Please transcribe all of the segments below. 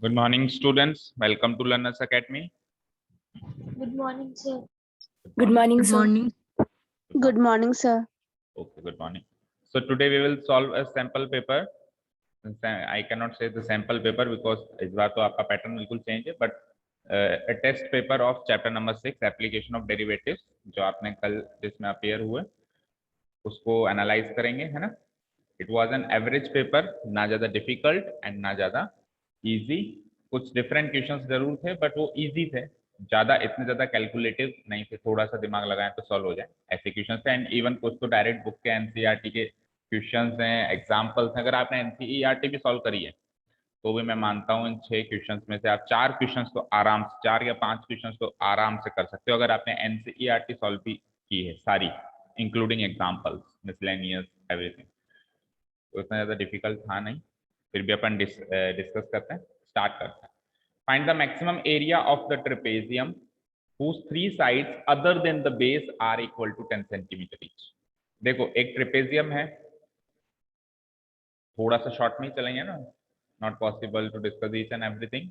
Good morning, students. Welcome to Learners Academy. Good morning, sir. Good morning, Good sir. morning. Good morning, sir. Okay, good morning. So today we will solve a sample paper. I cannot say the sample paper because इस बार तो आपका pattern बिल्कुल change है, but a test paper of chapter number 6 application of derivatives जो आपने कल जिसमें appear हुए उसको analyze करेंगे, है ना? It was an average paper, ना ज़्यादा difficult and ना ज़्यादा easy. कुछ different questions जरूर थे, but वो easy थे. ज्यादा इतने ज्यादा कैलकुलेटिव नहीं थे, थोड़ा सा दिमाग लगाएं तो सॉल्व हो जाए ऐसे क्वेश्चंस थे। एंड इवन कुछ तो डायरेक्ट बुक के एनसीईआरटी के क्वेश्चंस हैं, एग्जांपल्स हैं। अगर आपने एनसीईआरटी भी सॉल्व करी है तो भी मैं मानता हूं इन 6 क्वेश्चंस में से आप 4 क्वेश्चंस तो आराम से 4 या 5 क्वेश्चंस तो आराम से कर सकते हो अगर आपने एनसीईआरटी सॉल्व भी की है सारी, इंक्लूडिंग एग्जाम्पल्स, मिसलेनियस, एवरीथिंग। तो इतना ज्यादा डिफिकल्ट था नहीं, फिर भी अपन डिस्कस करते हैं, स्टार्ट करते हैं। Find the maximum area of the trapezium whose 3 sides other than the base are equal to 10 centimeter each. देखो एक ट्रेपेजियम है, थोड़ा सा शॉर्ट में ही चलेंगे ना, not possible to discuss each and everything,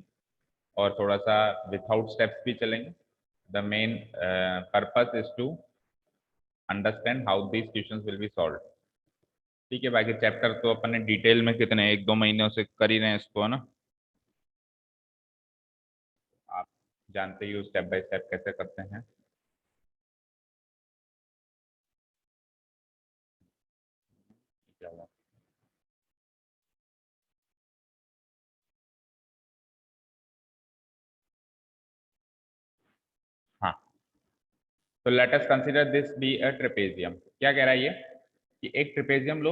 और थोड़ा सा विदाउट स्टेप्स भी चलेंगे। The main purpose is to understand how these questions will be solved. ठीक है, बाकी चैप्टर तो अपन ने डिटेल में कितने 1-2 महीनों से कर ही रहे हैं इसको, है ना? आप जानते ही हो स्टेप बाय स्टेप कैसे करते हैं। क्या हुआ? हाँ, तो let us consider this be a trapezium. क्या कह रहा है ये कि एक ट्रेपेजियम लो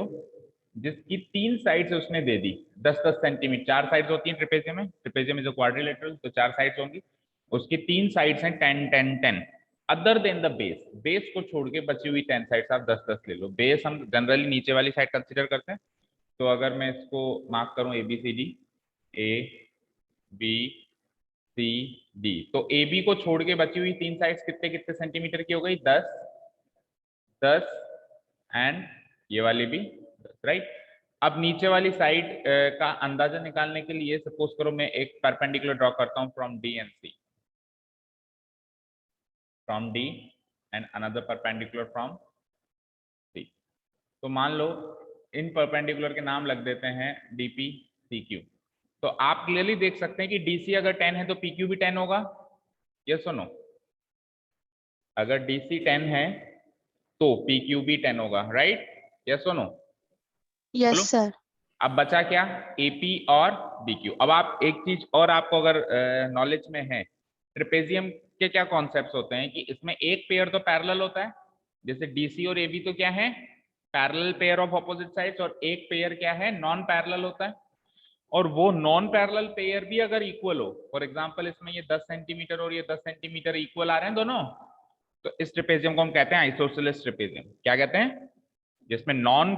जिसकी 3 साइड्स उसने दे दी 10-10 सेंटीमीटर। 4 साइड्स होती हैं ट्रेपेजियम में, ट्रेपेजियम इज अ क्वाड्रिलेटरल, तो 4 साइड्स होंगी, उसकी 3 साइड्स हैं 10-10-10। Other than the base, base को छोड़ के बची हुई 10 साइड्स आप 10-10 ले लो। बेस हम जनरली नीचे वाली साइड कंसीडर करते हैं, तो अगर मैं इसको मार्क करूं ABCD, ABCD, तो AB को छोड़ के बची हुई 3 साइड्स कितने कितने सेंटीमीटर की हो गई? 10 एंड ये वाली भी 10, राइट? अब नीचे वाली साइड का अंदाजा निकालने के लिए सपोज करो मैं एक परपेंडिकुलर ड्रॉ करता हूं from D and C, from D and another perpendicular from C। तो मान लो इन परपेंडिकुलर के नाम लग देते हैं DP CQ। तो आप क्लियरली देख सकते हैं कि DC अगर 10 है तो PQ भी 10 होगा, यस और नो? अगर DC 10 है तो PQ भी 10 होगा, राइट? यस और नो? Yes, sir. अब बचा क्या? AP और BQ। अब आप एक चीज और आपको अगर नॉलेज में है, ट्रेपेजियम के क्या कॉन्सेप्ट्स होते हैं कि इसमें एक पेयर तो पैरेलल होता है, जैसे DC और AB तो क्या है? Parallel pair of opposite sides, और एक पेयर क्या है? नॉन पैरेलल होता है। और वो नॉन पैरेलल पेयर भी अगर इक्वल हो, फॉर एग्जांपल इसमें ये 10 सेंटीमीटर और ये 10 सेंटीमीटर इक्वल आ रहे हैं दोनों, तो इस ट्रेपेजियम को हम कहते हैं आइसोसेलेस ट्रेपेजियम। क्या कहते हैं? जिसमें नॉन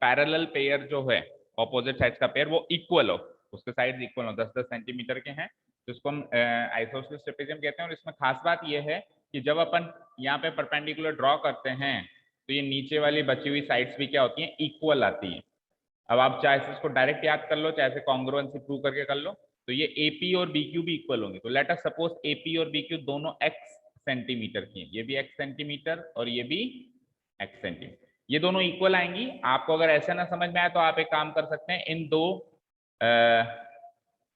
पैरेलल पेयर जो है, ऑपोजिट साइड्स का पेयर वो इक्वल हो, उसके साइड्स इक्वल हो, 10-10 सेंटीमीटर के हैं, तो इसको हम आइसोसेलेस ट्रेपेजियम कहते हैं। और इसमें खास बात ये है कि जब अपन यहाँ पे परपेंडिकुलर ड्रॉ करते हैं तो ये नीचे वाली बची हुई साइड्स भी क्या होती हैं? इक्वल आती हैं। अब आप चाहे इसको डायरेक्ट याद कर लो, चाहे कॉन्ग्रुएंसी प्रूव करके कर लो, तो ये AP और BQ भी इक्वल होंगे। तो लेट अस सपोज AP और BQ दोनों x सेंटीमीटर की हैं, ये भी x सेंटीमीटर और ये भी x सेंटीमीटर, ये दोनों इक्वल आएंगी। आपको अगर ऐसा ना समझ में आए तो आप एक काम कर सकते हैं,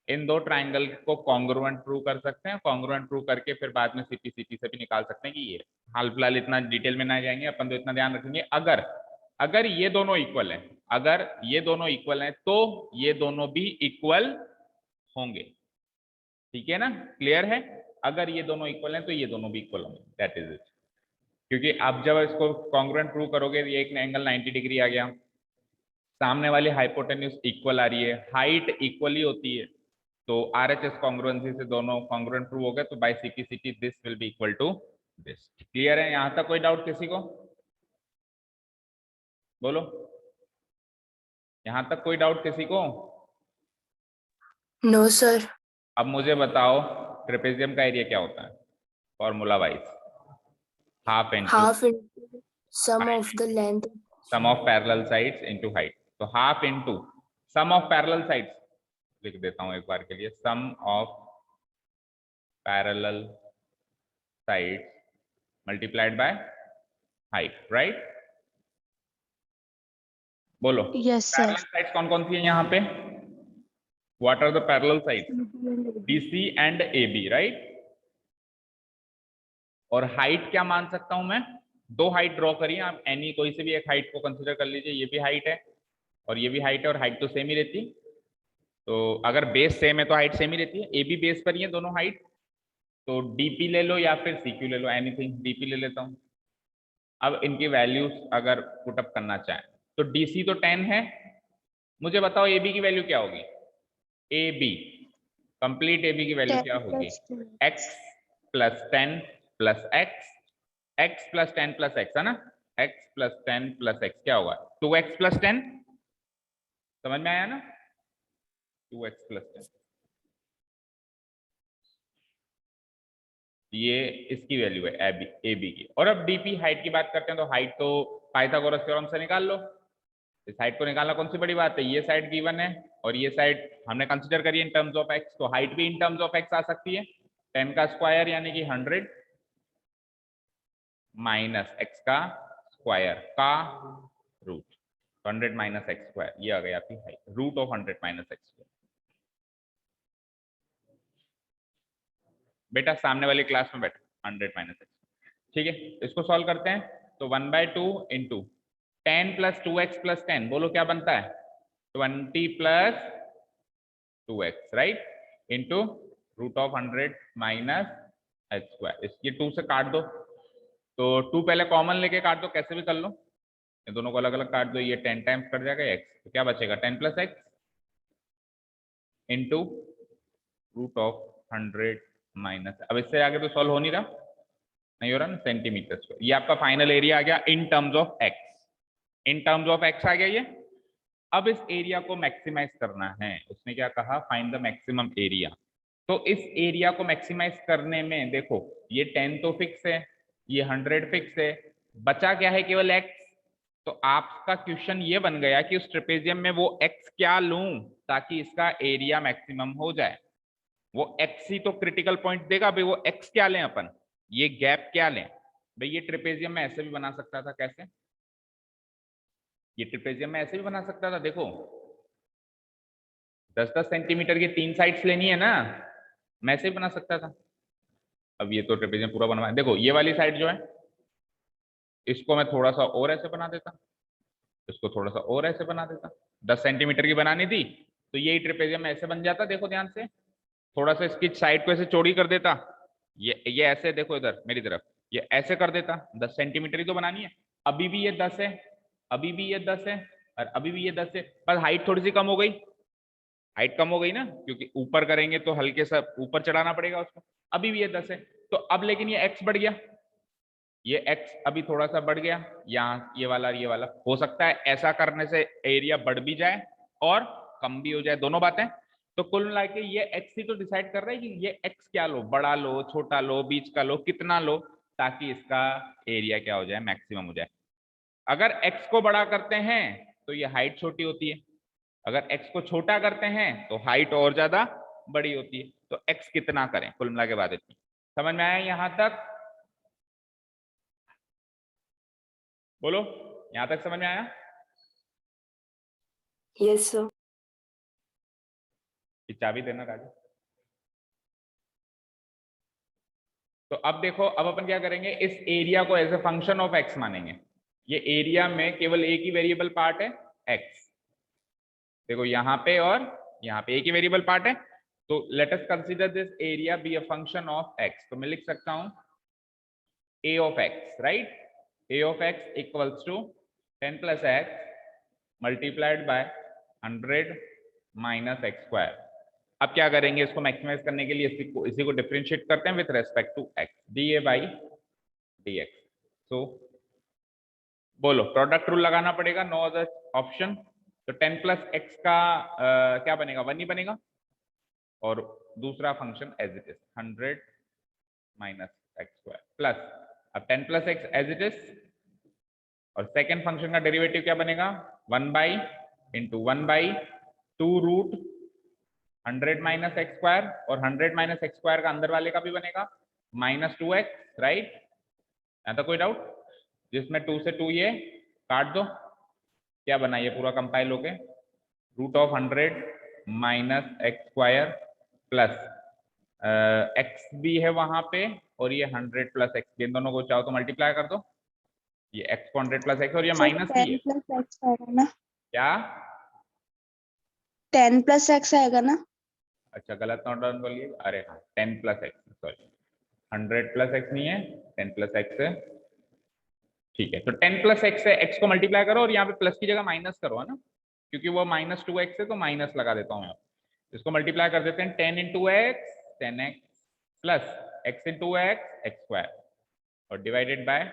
इन दो ट्राइंगल को कॉन्ग्रुएंट प्रूव कर सकते हैं। कॉन्ग्रुएंट प्रूव करके फिर बाद में CP से भी निकाल सकते हैं कि ये। हाल फिलहाल इतना डिटेल में ना जाएंगे अपन, तो इतना ध्यान रखेंगे अगर अगर ये दोनों इक्वल हैं, अगर ये दोनों इक्वल हैं तो ये दोनों भी इक्वल होंगे। ठीक है ना? क्लियर है? अगर ये दोनों इक्वल हैं तो ये दोनों भी इक्वल होंगे, दैट इज इट। क्योंकि अब जब इसको कॉन्ग्रुएंट प्रूव करोगे, ये एक एंगल 90 डिग्री आ गया, सामने वाली हाइपोटेन्यूज इक्वल आ रही है, हाइट इक्वली होती है, तो RHS कॉन्ग्रुएंसी से दोनों कॉन्ग्रुएंट प्रूव हो गए, तो by CP this will be equal to this. Clear है? यहां तक कोई डाउट किसी को? बोलो, यहां तक कोई डाउट किसी को? No, sir. अब मुझे बताओ ट्रेपेजियम का एरिया क्या होता है formula wise? Half Half into sum of the length. Sum of parallel sides into height. तो half into sum of parallel sides, लिख देता हूं एक बार के लिए, sum of parallel sides multiplied by height, right? बोलो Yes, sir. पैरेलल साइड्स कौन कौन सी है यहाँ पे? What are the parallel sides? BC and AB, right? और हाइट क्या मान सकता हूं मैं? दो हाइट ड्रॉ करिए आप, एनी कोई से भी एक हाइट को कंसीडर कर लीजिए। ये भी हाइट है और ये भी हाइट है, और हाइट तो सेम ही रहती है। तो अगर बेस सेम है तो हाइट सेम ही रहती है। AB बेस पर ही है दोनों हाइट, तो DP ले लो या फिर CQ ले लो, एनीथिंग। DP ले लेता हूं। अब इनकी वैल्यूज अगर पुटअप करना चाहें तो DC तो 10 है, मुझे बताओ AB की वैल्यू क्या होगी? AB कंप्लीट AB की वैल्यू 10 क्या होगी? plus 2. x plus 10 plus x plus 10 plus x, है ना? x प्लस 10 प्लस x क्या होगा? 2x प्लस 10, समझ में आया ना? 2x प्लस 10, ये इसकी वैल्यू है AB की। और अब DP हाइट की बात करते हैं, तो हाइट तो पाइथागोरस थ्योरम से निकाल लो। इस साइड को निकालना कौन सी बड़ी बात है? ये साइड गिवन है और ये साइड हमने कंसीडर करी इन टर्म्स ऑफ x, तो हाइट भी इन टर्म्स ऑफ x आ सकती है। 10 का स्क्वायर यानी कि 100 माइनस x का स्क्वायर का रूट, 100 माइनस x स्क्वायर, ये आ गई आपकी height, root of 100 minus x square. बेटा सामने वाली क्लास में बैठो, 100 माइनस x, ठीक है? इसको सॉल्व करते हैं, तो 1/2 इंटू 10 प्लस 2x प्लस 10, बोलो क्या बनता है? 20 plus 2x, right? Into root of 100 minus h square. इसकी 2 से काट दो, तो 2 पहले कॉमन लेके काट दो, कैसे भी कर लो, ये दोनों को अलग अलग काट दो। ये 10 टाइम्स कट जाएगा x, तो क्या बचेगा? 10 plus x into root of 100 minus, अब इससे आगे तो सॉल्व हो नहीं रहा, नहीं हो रहा ना, सेंटीमीटर स्क्वायर। ये आपका फाइनल एरिया आ गया इन terms of x, in terms of x आ गया ये। अब इस एरिया को मैक्सिमाइज करना है, उसने क्या कहा? Find the maximum area. तो इस एरिया को मैक्सिमाइज करने में देखो, ये 10 तो फिक्स है, ये 100 फिक्स है, बचा क्या है? केवल x। तो आपका क्वेश्चन ये बन गया कि उस ट्रेपेजियम में वो x क्या लूं ताकि इसका एरिया मैक्सिमम हो जाए। वो x ही तो क्रिटिकल पॉइंट देगा भाई, वो x क्या लें अपन, ये गैप क्या लें भाई? ये ट्रेपेजियम में ऐसे भी बना सकता था, कैसे? ये ट्रेपेजियम में ऐसे भी बना सकता था, देखो 10-10 सेंटीमीटर की 3 साइड्स लेनी है ना, मैं ऐसे भी बना सकता था। अब ये तो ट्रेपेजियम पूरा बनवा, देखो ये वाली साइड जो है इसको मैं थोड़ा सा और ऐसे बना देता, इसको थोड़ा सा और ऐसे बना देता, 10 सेंटीमीटर की बनानी थी तो यही ट्रेपेजियम ऐसे बन जाता। देखो ध्यान से, थोड़ा सा इसकी साइड को ऐसे चौड़ी कर देता, ये ऐसे देखो इधर मेरी तरफ, ये ऐसे कर देता, 10 सेंटीमीटर ही तो बनानी है। अभी भी ये 10 है, अभी भी ये 10 है, और अभी भी ये 10 है, पर हाइट थोड़ी सी कम हो गई, हाइट कम हो गई ना, क्योंकि ऊपर करेंगे तो हल्के सा ऊपर चढ़ाना पड़ेगा उसको। अभी भी ये 10 है, तो अब लेकिन ये x बढ़ गया, ये x अभी थोड़ा सा बढ़ गया, यहाँ ये वाला हो सकता है ऐसा करने से एरिया बढ़ भी जाए और कम भी हो जाए, दोनों बातें। तो कुल मिला के ये x ही तो डिसाइड कर रहा है कि ये x क्या लो, बड़ा लो, छोटा लो, बीच का लो, कितना लो, ताकि इसका एरिया क्या हो जाए? मैक्सिमम हो जाए। अगर x को बड़ा करते हैं तो ये हाइट छोटी होती है, अगर x को छोटा करते हैं तो हाइट और ज्यादा बड़ी होती है। तो x कितना करें, कुल मिला के बात इतनी। समझ में आया यहां तक? बोलो, यहां तक समझ में आया? Yes, sir. चाबी देना राजू। तो अब देखो, अब अपन क्या करेंगे, इस एरिया को as a function of x मानेंगे। ये एरिया में केवल एक ही वेरिएबल पार्ट है x, देखो यहाँ पे और यहाँ पे एक ही वेरिएबल पार्ट है। तो let us consider this area be a function of x, तो मैं लिख सकता हूं a of x, right? a of x equals to 10 plus x multiplied by 100 minus x square. अब क्या करेंगे, इसको मैक्सिमाइज करने के लिए इसी को डिफरेंशिएट करते हैं with respect to x, dA by dx। So बोलो, प्रोडक्ट रूल लगाना पड़ेगा, नो अदर ऑप्शन। तो 10 प्लस x का क्या बनेगा? 1 ही बनेगा, और दूसरा function as it is 100 minus x square plus, अब 10 plus x as it is, और सेकेंड फंक्शन का डेरिवेटिव क्या बनेगा? 1 by into 1 by 2 root 100 minus x square, और 100 माइनस एक्स स्क्वायर का अंदर वाले का भी बनेगा -2x, राइट? यहाँ तक कोई डाउट? जिसमें 2 से 2 ये काट दो, क्या बना ये पूरा कंपाइल होके, √100 minus x square plus x भी है वहां पे, और ये 100 प्लस एक्स, इन दोनों को चाहो तो मल्टीप्लाई कर दो, ये एक्स को 100 प्लस एक्स, और ये माइनस भी है 10 प्लस एक्स आएगा ना? क्या? 10 प्लस एक्स आएगा ना? अच्छा गलत नोट डाउन कर लिए, अरे हाँ 10 plus x, sorry 100 plus x नहीं है, 10 प्लस एक्स है, ठीक है। तो 10 प्लस एक्स से एक्स को मल्टीप्लाई करो और यहाँ पे प्लस की जगह माइनस करो, है ना, क्योंकि वो -2x है तो माइनस लगा देता हूँ मैं, इसको मल्टीप्लाई कर देते हैं 10 into x 10x plus x into x x square, और डिवाइडेड बाय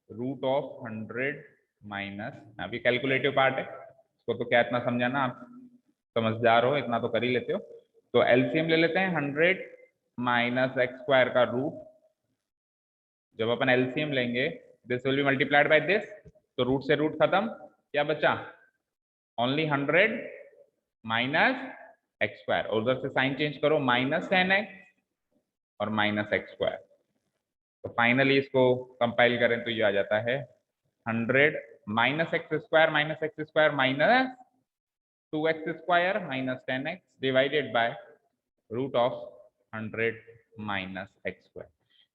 √100 माइनस, अभी कैलकुलेटिव पार्ट है, इसको तो क्या इतना समझाना, आप समझदार हो, इतना तो कर ही लेते हो। तो एलसीएम ले लेते हैं 100 माइनस एक्स स्क्वायर का रूट, जब अपन एलसीएम लेंगे this will B multiplied by this, तो रूट से रूट खत्म, क्या बचा ओनली 100 माइनस एक्स स्क्वायर, और उधर से साइन चेंज करो -10x और माइनस एक्स स्क्वायर, तो फाइनली इसको कंपाइल करें तो ये आ जाता है 100 minus x square minus 2x square minus 10x divided bye √100 minus x square.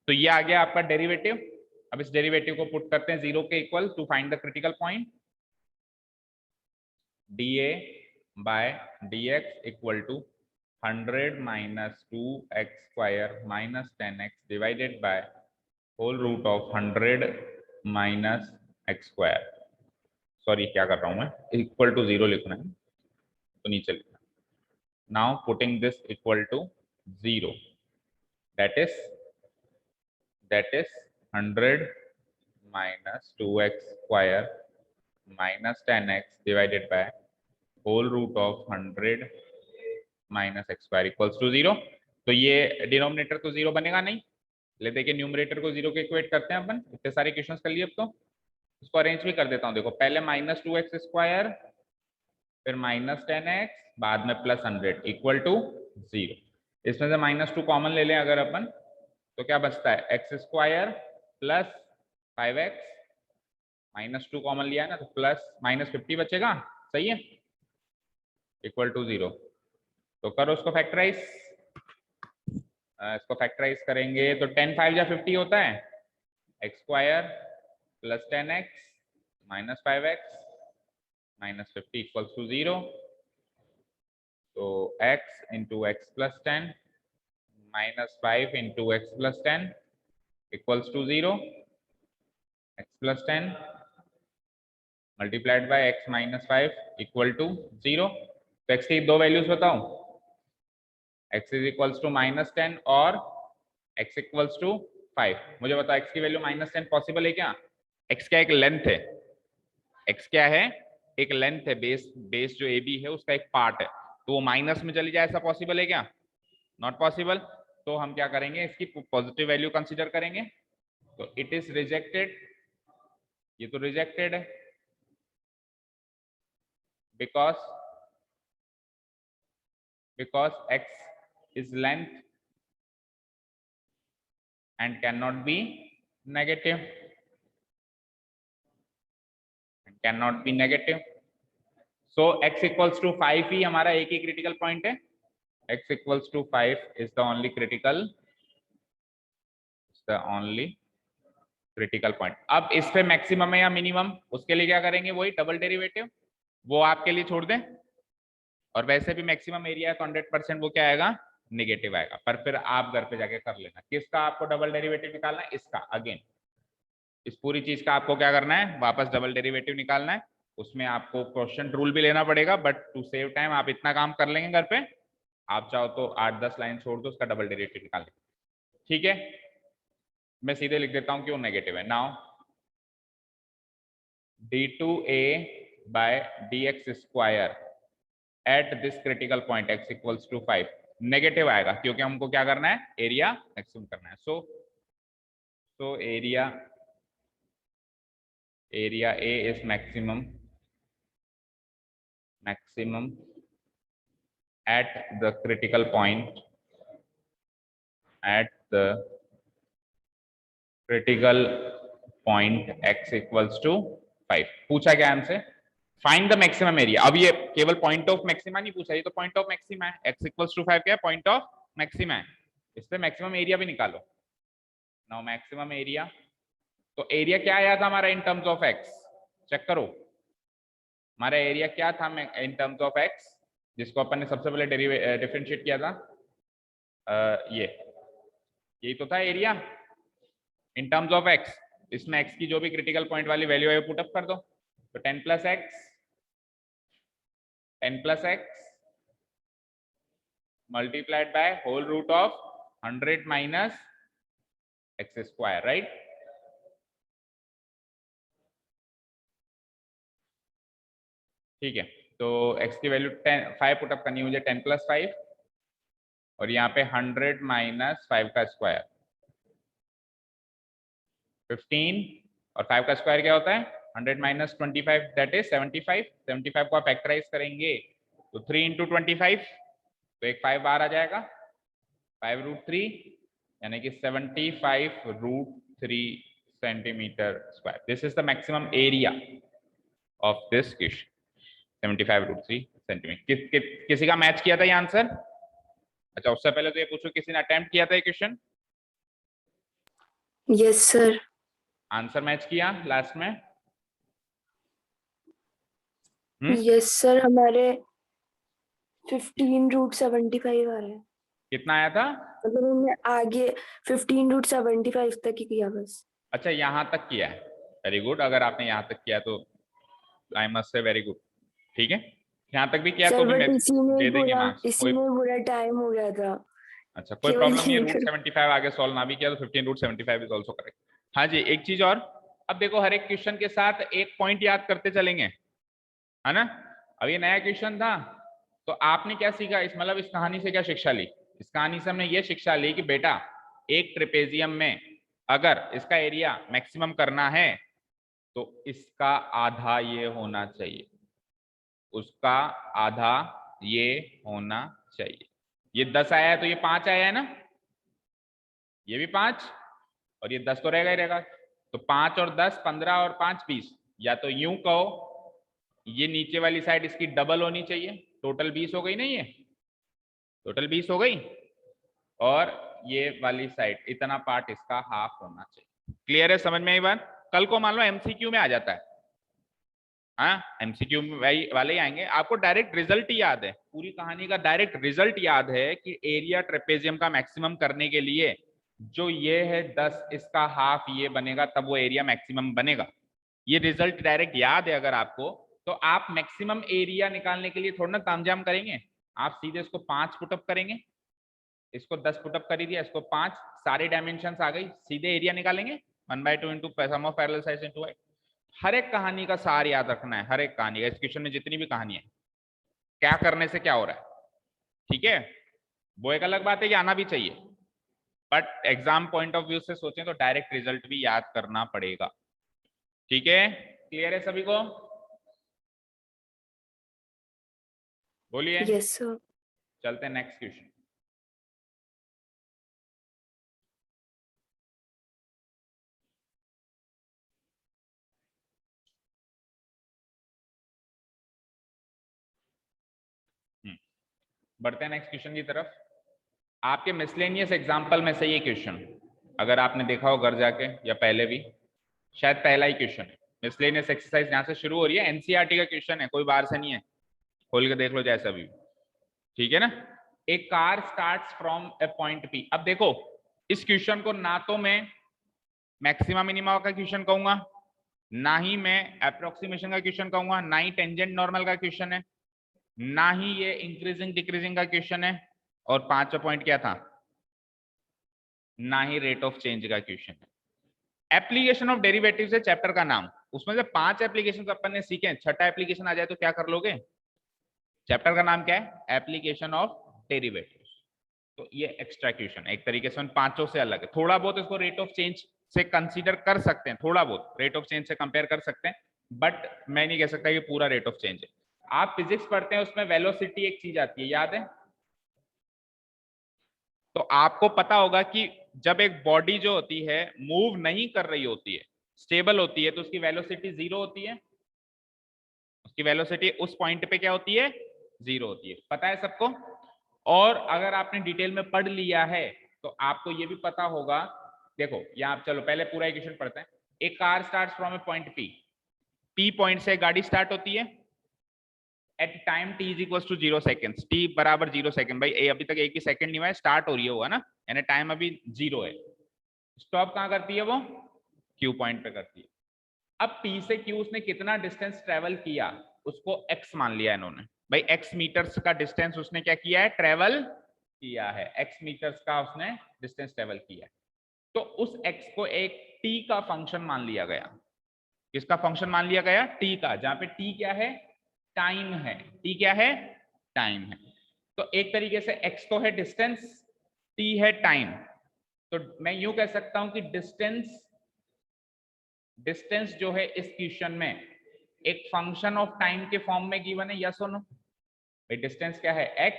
तो ये आ गया आपका डेरिवेटिव। अब इस डेरिवेटिव को पुट करते हैं 0 के equal to find the critical point, dA by dx equal to 100 minus 2x square minus 10x divided by whole root of 100 minus x square, sorry क्या कर रहा हूं मैं, इक्वल टू 0 लिखना है तो नीचे लिखना, now putting this equal to 0, that is 100 minus 2x square minus 10x divided by whole root of 100 minus x square equals to 0। तो ये डिनोमिनेटर तो 0 बनेगा नहीं, ले देखिए न्यूमरेटर को 0 के इक्वेट करते हैं अपन, इतने सारे क्वेश्चंस कर लिए, अब तो इसको अरेंज भी कर देता हूँ। देखो पहले -2x स्क्वायर, फिर -10x, बाद में +100 इक्वल टू 0। इसमें से -2 कॉमन ले लें अगर अपन, तो क्या बचता है x square plus 5x, -2 common लिया है ना, तो प्लस -50 बचेगा, सही है, इक्वल टू 0। तो करो उसको फैक्टराइज, इसको फैक्टराइज करेंगे तो 10 5 जा 50 होता है, x square plus 10x minus 5x minus 50 equals to 0। तो x into x plus 10 minus 5 into x plus 10 equals to 0, x plus 10 multiplied by x minus 5 equal to 0। तो x की दो वैल्यूज बताओ, x इज इक्वल्स टू -10 और x equals to 5। मुझे बताओ x की value -10 possible है क्या? x क्या एक लेंथ है, x क्या है एक लेंथ है, बेस जो AB है उसका एक पार्ट है, तो वो माइनस में चली जाए, ऐसा पॉसिबल है क्या? Not possible. तो हम क्या करेंगे, इसकी पॉजिटिव वैल्यू कंसीडर करेंगे, तो इट इज रिजेक्टेड, ये तो रिजेक्टेड है, because x is length and cannot be negative, so x equals to 5 ही हमारा एक ही क्रिटिकल पॉइंट है, x equals to 5 is the only critical point. अब इस पे मैक्सिमम है या मिनिमम, उसके लिए क्या करेंगे, वही डबल डेरिवेटिव, वो आपके लिए छोड़ दें, और वैसे भी मैक्सिमम एरिया है तो 100% वो क्या आएगा, नेगेटिव आएगा, पर फिर आप घर पे जाके कर लेना, किसका आपको डबल डेरिवेटिव निकालना है, इसका, अगेन इस पूरी चीज का आपको क्या करना है, वापस डबल डेरिवेटिव निकालना है, उसमें आपको क्वेश्चन रूल भी लेना पड़ेगा, बट टू सेव टाइम आप इतना काम कर लेंगे घर पे, आप चाहो तो 8-10 लाइन छोड़ दो उसका डबल डेरिवेटिव निकालने, ठीक है। मैं सीधे लिख देता हूं क्यों नेगेटिव है, now d2a by dx square at this critical point x equals to 5 negative आएगा, क्योंकि हमको क्या करना है, एरिया मैक्सिमम करना है। So area A is maximum at the critical point, at the critical point x equals to 5. पूछा क्या हमसे? Find the maximum area. अब ये केवल पॉइंट ऑफ मैक्सिमा नहीं पूछा, ये तो पॉइंट ऑफ मैक्सिमा है. x इक्वल्स टू 5 क्या है? पॉइंट ऑफ मैक्सिमा है. इससे मैक्सिमम एरिया भी निकालो. नाउ मैक्सिमम एरिया, तो एरिया क्या आया था हमारा in terms of x? Check करो हमारा एरिया क्या था इन टर्म्स ऑफ x, जिसको अपन ने सबसे पहले डिफरेंशिएट किया था. यही तो था area in terms of x. इसमें x की जो भी क्रिटिकल पॉइंट वाली वैल्यू है वो पुट अप कर दो. तो 10 plus x multiplied by whole root of 100 minus x square, right? ठीक है, तो x की वैल्यू 5 पुट अप करनी है मुझे. 10 प्लस 5 और यहाँ पे 100 माइनस 5 का स्क्वायर 15, और 5 का स्क्वायर क्या होता है? 100 माइनस 25 दैट इज 75. 75 को आप फैक्टराइज करेंगे तो 3 इंटू 25, तो एक 5 बाहर आ जाएगा. 5 रूट 3 यानी कि 75 root 3 centimetre square. This is the maximum area of this question. 75 root 3 centimetre. किसी का मैच किया था ये आंसर? अच्छा, उससे पहले तो ये पूछो, किसी ने अटेम्प्ट किया था ये question? Yes, sir. Answer match किया लास्ट में? Yes, sir. हमारे 15 रूट 75 आ रहे हैं. कितना आया था? मतलब हमने आगे 15 रूट 75 तक ही किया बस. अच्छा, यहाँ तक किया है. Very good. अगर आपने यहाँ तक किया तो I must say very good. ठीक है, यहाँ तक भी किया तो भी दे देंगे मार्क्स. इसी में पूरा टाइम हो गया था. अच्छा, कोई प्रॉब्लम नहीं. रूट 75 आगे सॉल्व ना भी किया तो 15 रूट 75 इज आल्सो करेक्ट. हाँ जी, एक चीज और. अब देखो, हर एक क्वेश्चन के साथ एक पॉइंट याद करते चलेंगे, है ना? अब ये नया क्वेश्चन था तो आपने क्या सीखा इस मतलब इस कहानी से क्या शिक्षा ली? इस कहानी से हमने ये शिक्षा ली कि बेटा, एक ट्रेपेजियम में अगर इसका एरिया मैक्सिमम करना है तो इसका आधा ये होना चाहिए, उसका आधा ये होना चाहिए. ये 10 आया है तो ये 5 आया है ना, ये भी 5 और ये 10 तो रहेगा ही रहेगा. तो 5 और 10 15 और 5 20. या तो यूं कहो ये नीचे वाली साइड इसकी डबल होनी चाहिए. टोटल 20 हो गई ना, ये टोटल 20 हो गई. और ये वाली साइड इतना पार्ट इसका हाफ होना चाहिए. क्लियर है? समझ में आई बात? कल को मान लो एमसीक्यू में आ जाता है. हाँ, एमसीक्यू वाले ही आएंगे. आपको डायरेक्ट रिजल्ट ही याद है, पूरी कहानी का डायरेक्ट रिजल्ट याद है कि एरिया ट्रेपेजियम का मैक्सिमम करने के लिए जो ये है 10, इसका हाफ ये बनेगा, तब वो एरिया मैक्सिमम बनेगा. ये रिजल्ट डायरेक्ट याद है अगर आपको, तो आप मैक्सिमम एरिया निकालने के लिए थोड़ा ना तामझाम करेंगे. आप सीधे इसको 5 पुटअप करेंगे, इसको 10 पुटअप कर दिया, इसको 5, सारे डायमेंशंस आ गई, सीधे एरिया निकालेंगे. 1/2 into sum of parallel sides into height. हर एक कहानी का सार याद रखना है. हर एक कहानी का, इस क्वेश्चन में जितनी भी कहानी है, क्या करने से क्या हो रहा है. ठीक है, वो एक अलग बात है कि आना भी चाहिए, but exam point of view से सोचें तो डायरेक्ट रिजल्ट भी याद करना पड़ेगा. ठीक है, क्लियर है सभी को? बोलिए. Yes sir. चलते हैं नेक्स्ट क्वेश्चन. बढ़ते हैं नेक्स्ट क्वेश्चन की तरफ. आपके मिसलेनियस एग्जाम्पल में से ये क्वेश्चन अगर आपने देखा हो घर जाके या पहले भी, शायद पहला ही क्वेश्चन है. मिसलेनियस एक्सरसाइज यहाँ से शुरू हो रही है, एनसीईआरटी का क्वेश्चन है, कोई बाहर से नहीं है. खोल के देख लो जैसा भी. ठीक है ना. A car starts from a point P. अब देखो, इस क्वेश्चन को ना तो मैं मैक्सिमा मिनिमा का क्वेश्चन कहूंगा, ना ही मैं अप्रोक्सीमेशन का क्वेश्चन कहूंगा, ना ही टेंजेंट नॉर्मल का क्वेश्चन है, ना ही ये इंक्रीजिंग डिक्रीजिंग का क्वेश्चन है, और 5वां पॉइंट क्या था, ना ही रेट ऑफ चेंज का क्वेश्चन है. एप्लीकेशन ऑफ डेरिवेटिव्स है चैप्टर का नाम. उसमें से 5 एप्लीकेशन अपन ने सीखे, छठा एप्लीकेशन आ जाए तो क्या कर लोगे? चैप्टर का नाम क्या है? Application of derivatives. तो ये एक्स्ट्रा क्वेश्चन एक तरीके से उन 5 से अलग है. थोड़ा बहुत इसको रेट ऑफ चेंज से कंसीडर कर सकते हैं, थोड़ा बहुत रेट ऑफ चेंज से कंपेयर कर सकते हैं, बट मैं नहीं कह सकता कि पूरा रेट ऑफ चेंज है. आप फिजिक्स पढ़ते हैं, उसमें वेलोसिटी एक चीज आती है, याद है? तो आपको पता होगा कि जब एक बॉडी जो होती है मूव नहीं कर रही होती है, स्टेबल होती है, तो उसकी वेलोसिटी 0 होती है। उसकी वेलोसिटी उस पॉइंट पे क्या होती है? 0 होती है। पता है सबको? और अगर आपने डिटेल में पढ़ लिया है तो आपको ये भी पता होगा। देखो यहाँ चलो पहले पूरा इक्वेशन पढ़ते हैं। एक car starts from a point P point से गाड़ी स्टार्ट होती है at time t is equal to 0 second, t बराबर 0 सेकेंड। भाई अभी तक एक ही सेकंड नहीं हुआ है, स्टार्ट हो रही है, हुआ ना, यानी टाइम अभी 0 है। स्टॉप कहाँ करती है वो? Q पॉइंट पे करती है। अब P से Q उसने कितना डिस्टेंस ट्रेवल किया उसको x मान लिया इन्होंने। भाई x मीटर्स का डिस्टेंस उसने क्या किया है? ट्रेवल किया है। x मीटर्स का उसने डिस्टेंस ट्रेवल किया है। तो उस x को एक t का फंक्शन मान लिया गया। किसका फंक्शन मान लिया गया? t का, जहां पे t क्या है? टाइम है। t क्या है? टाइम है। तो एक तरीके से x तो है डिस्टेंस, t है टाइम। तो मैं यूं कह सकता हूं कि डिस्टेंस जो है इस क्वेश्चन में एक फंक्शन ऑफ टाइम के फॉर्म में गिवन है। यस और नो? भाई डिस्टेंस क्या है? x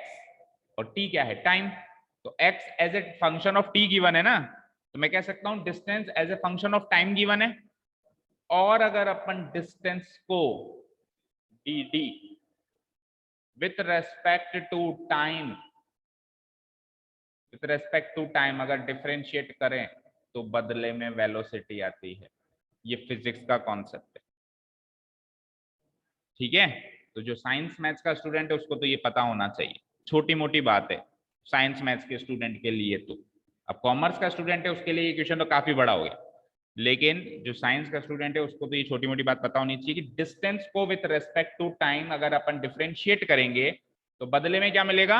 और t क्या है? टाइम। तो x as a function of t given है ना, तो मैं कह सकता हूं distance as a function of time given है। और अगर अपन डिस्टेंस को dd with respect to time अगर डिफरेंशिएट करें तो बदले में वेलोसिटी आती है। ये फिजिक्स का कॉन्सेप्ट है, ठीक है? तो जो साइंस मैथ्स का स्टूडेंट है उसको तो ये पता होना चाहिए, छोटी मोटी बात है साइंस मैथ्स के स्टूडेंट के लिए। तो अब कॉमर्स का स्टूडेंट है उसके लिए ये क्वेश्चन तो काफी बड़ा हो गया, लेकिन जो साइंस का स्टूडेंट है उसको तो ये छोटी मोटी बात पता होनी चाहिए कि डिस्टेंस को विथ रेस्पेक्ट टू टाइम अगर अपन डिफरेंशिएट करेंगे तो बदले में क्या मिलेगा?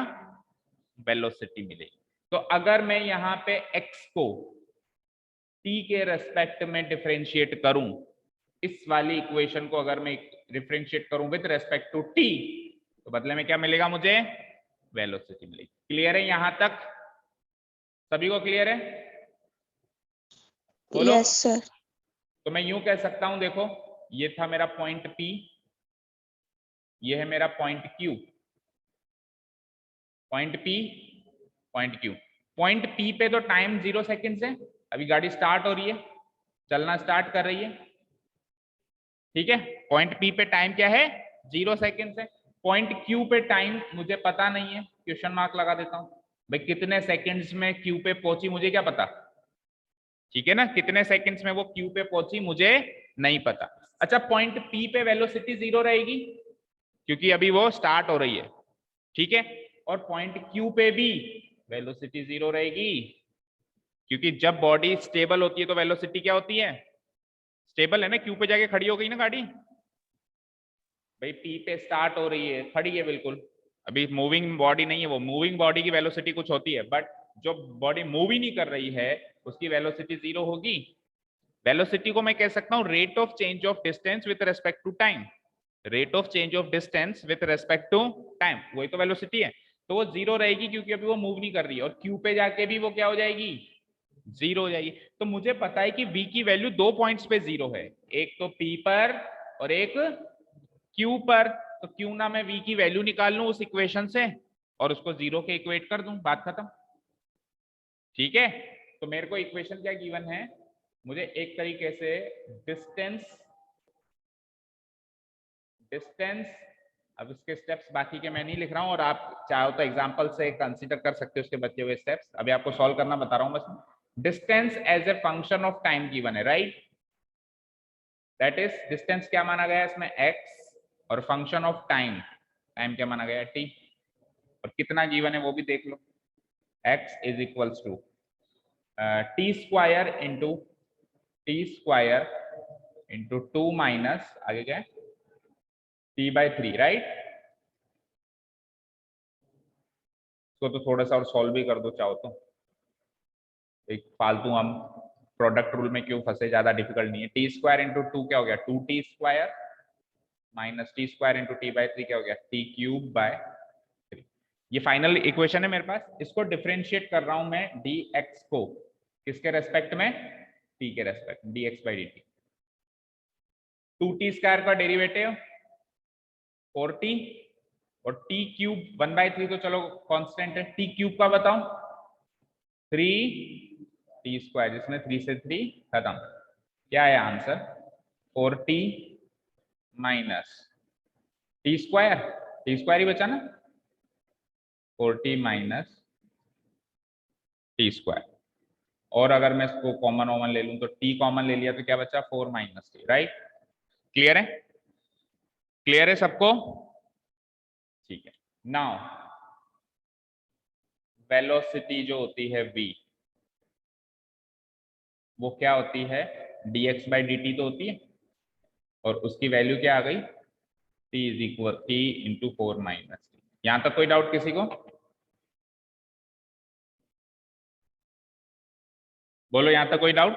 वेलोसिटी मिलेगी। तो अगर मैं यहाँ पे x को t के रेस्पेक्ट में डिफरेंशिएट करूं, इस वाली इक्वेशन को अगर मैं डिफरेंशिएट करूं विथ रेस्पेक्ट टू t, तो बदले में क्या मिलेगा मुझे? वेलोसिटी मिलेगी। क्लियर है यहां तक? सभी को क्लियर है? बोलो। Yes sir. तो मैं यूं कह सकता हूं, देखो ये था मेरा पॉइंट P, ये है मेरा point Q। Point P, point Q। Point P पे तो टाइम 0 सेकेंड है, अभी गाड़ी स्टार्ट हो रही है, चलना स्टार्ट कर रही है, ठीक है? पॉइंट P पे टाइम क्या है? 0 सेकेंड है। पॉइंट Q पे टाइम मुझे पता नहीं है, क्वेश्चन मार्क लगा देता हूं। भाई कितने सेकेंड्स में Q पे पहुंची मुझे क्या पता, ठीक है ना? कितने सेकंड्स में वो Q पे पहुंची मुझे नहीं पता। अच्छा, पॉइंट P पे वेलोसिटी 0 रहेगी क्योंकि अभी वो स्टार्ट हो रही है, ठीक है? और पॉइंट Q पे भी वेलोसिटी 0 रहेगी क्योंकि जब बॉडी स्टेबल होती है तो वेलोसिटी क्या होती है? स्टेबल है ना, Q पे जाके खड़ी हो गई ना गाड़ी। भाई P पे स्टार्ट हो रही है, खड़ी है बिल्कुल, अभी मूविंग बॉडी नहीं है, वो मूविंग बॉडी की वेलोसिटी कुछ होती है, बट जो बॉडी मूव ही नहीं कर रही है उसकी वेलोसिटी 0 होगी। वेलोसिटी को मैं कह सकता हूं rate of change of distance with respect to time. Rate of change of distance with respect to time, वही तो वेलोसिटी है। तो वो 0 रहेगी क्योंकि अभी वो मूव नहीं कर रही है, और Q पे जाके भी वो क्या हो जाएगी? 0 हो जाएगी। तो मुझे पता है कि V की वैल्यू 2 पॉइंट्स पे 0 है, एक तो P पर और एक Q पर। तो क्यों ना मैं V की वैल्यू निकाल लूं उस इक्वेशन से और उसको 0 के इक्वेट कर दूं, बात खत्म, ठीक है? तो मेरे को इक्वेशन क्या गिवन है? मुझे एक तरीके से डिस्टेंस, अब इसके स्टेप्स बाकी के मैं नहीं लिख रहा हूं, और आप चाहो तो एग्जांपल से कंसीडर कर सकते हो उसके बचे हुए स्टेप्स, अभी आपको सॉल्व करना बता रहा हूं बस। Distance as a function of time given है, राइट? दैट इज डिस्टेंस क्या माना गया है इसमें? x, और फंक्शन ऑफ टाइम, टाइम क्या माना गया है? t। और कितना गिवन है वो भी देख लो, x is equals to t square into 2 minus आगे क्या है? t/3, right? इसको तो थोड़ा सा और सॉल्व भी कर दो चाहो तो, एक फालतू हम प्रोडक्ट रूल में क्यों फंसे, ज्यादा डिफिकल्ट नहीं है। टी स्क्वायर इंटू 2 क्या हो गया? 2t square minus T square into t/3 क्या हो गया? t³/3। ये फाइनल इक्वेशन है मेरे पास, इसको डिफरेंशिएट कर रहा हूं मैं dx को, किसके रेस्पेक्ट में? t के रेस्पेक्ट, dx/dt। 2t स्क्वायर का डेरिवेटिव 4t, और t³ 1/3 तो चलो कांस्टेंट है, t³ का बताओ 3t², जिसमें 3 से 3 खत्म। क्या है आंसर? 4t माइनस t² ही बचा ना, 4t माइनस t²। और अगर मैं इसको कॉमन ले लूं तो t कॉमन ले लिया तो क्या बचा? 4 माइनस t, राइट? क्लियर है? क्लियर है सबको? ठीक है। नाउ वेलोसिटी जो होती है v, वो क्या होती है? dx/dt तो होती है, और उसकी वैल्यू क्या आ गई? t is equal t into 4 minus t। यहां तक कोई डाउट किसी को? बोलो, यहां तक कोई डाउट?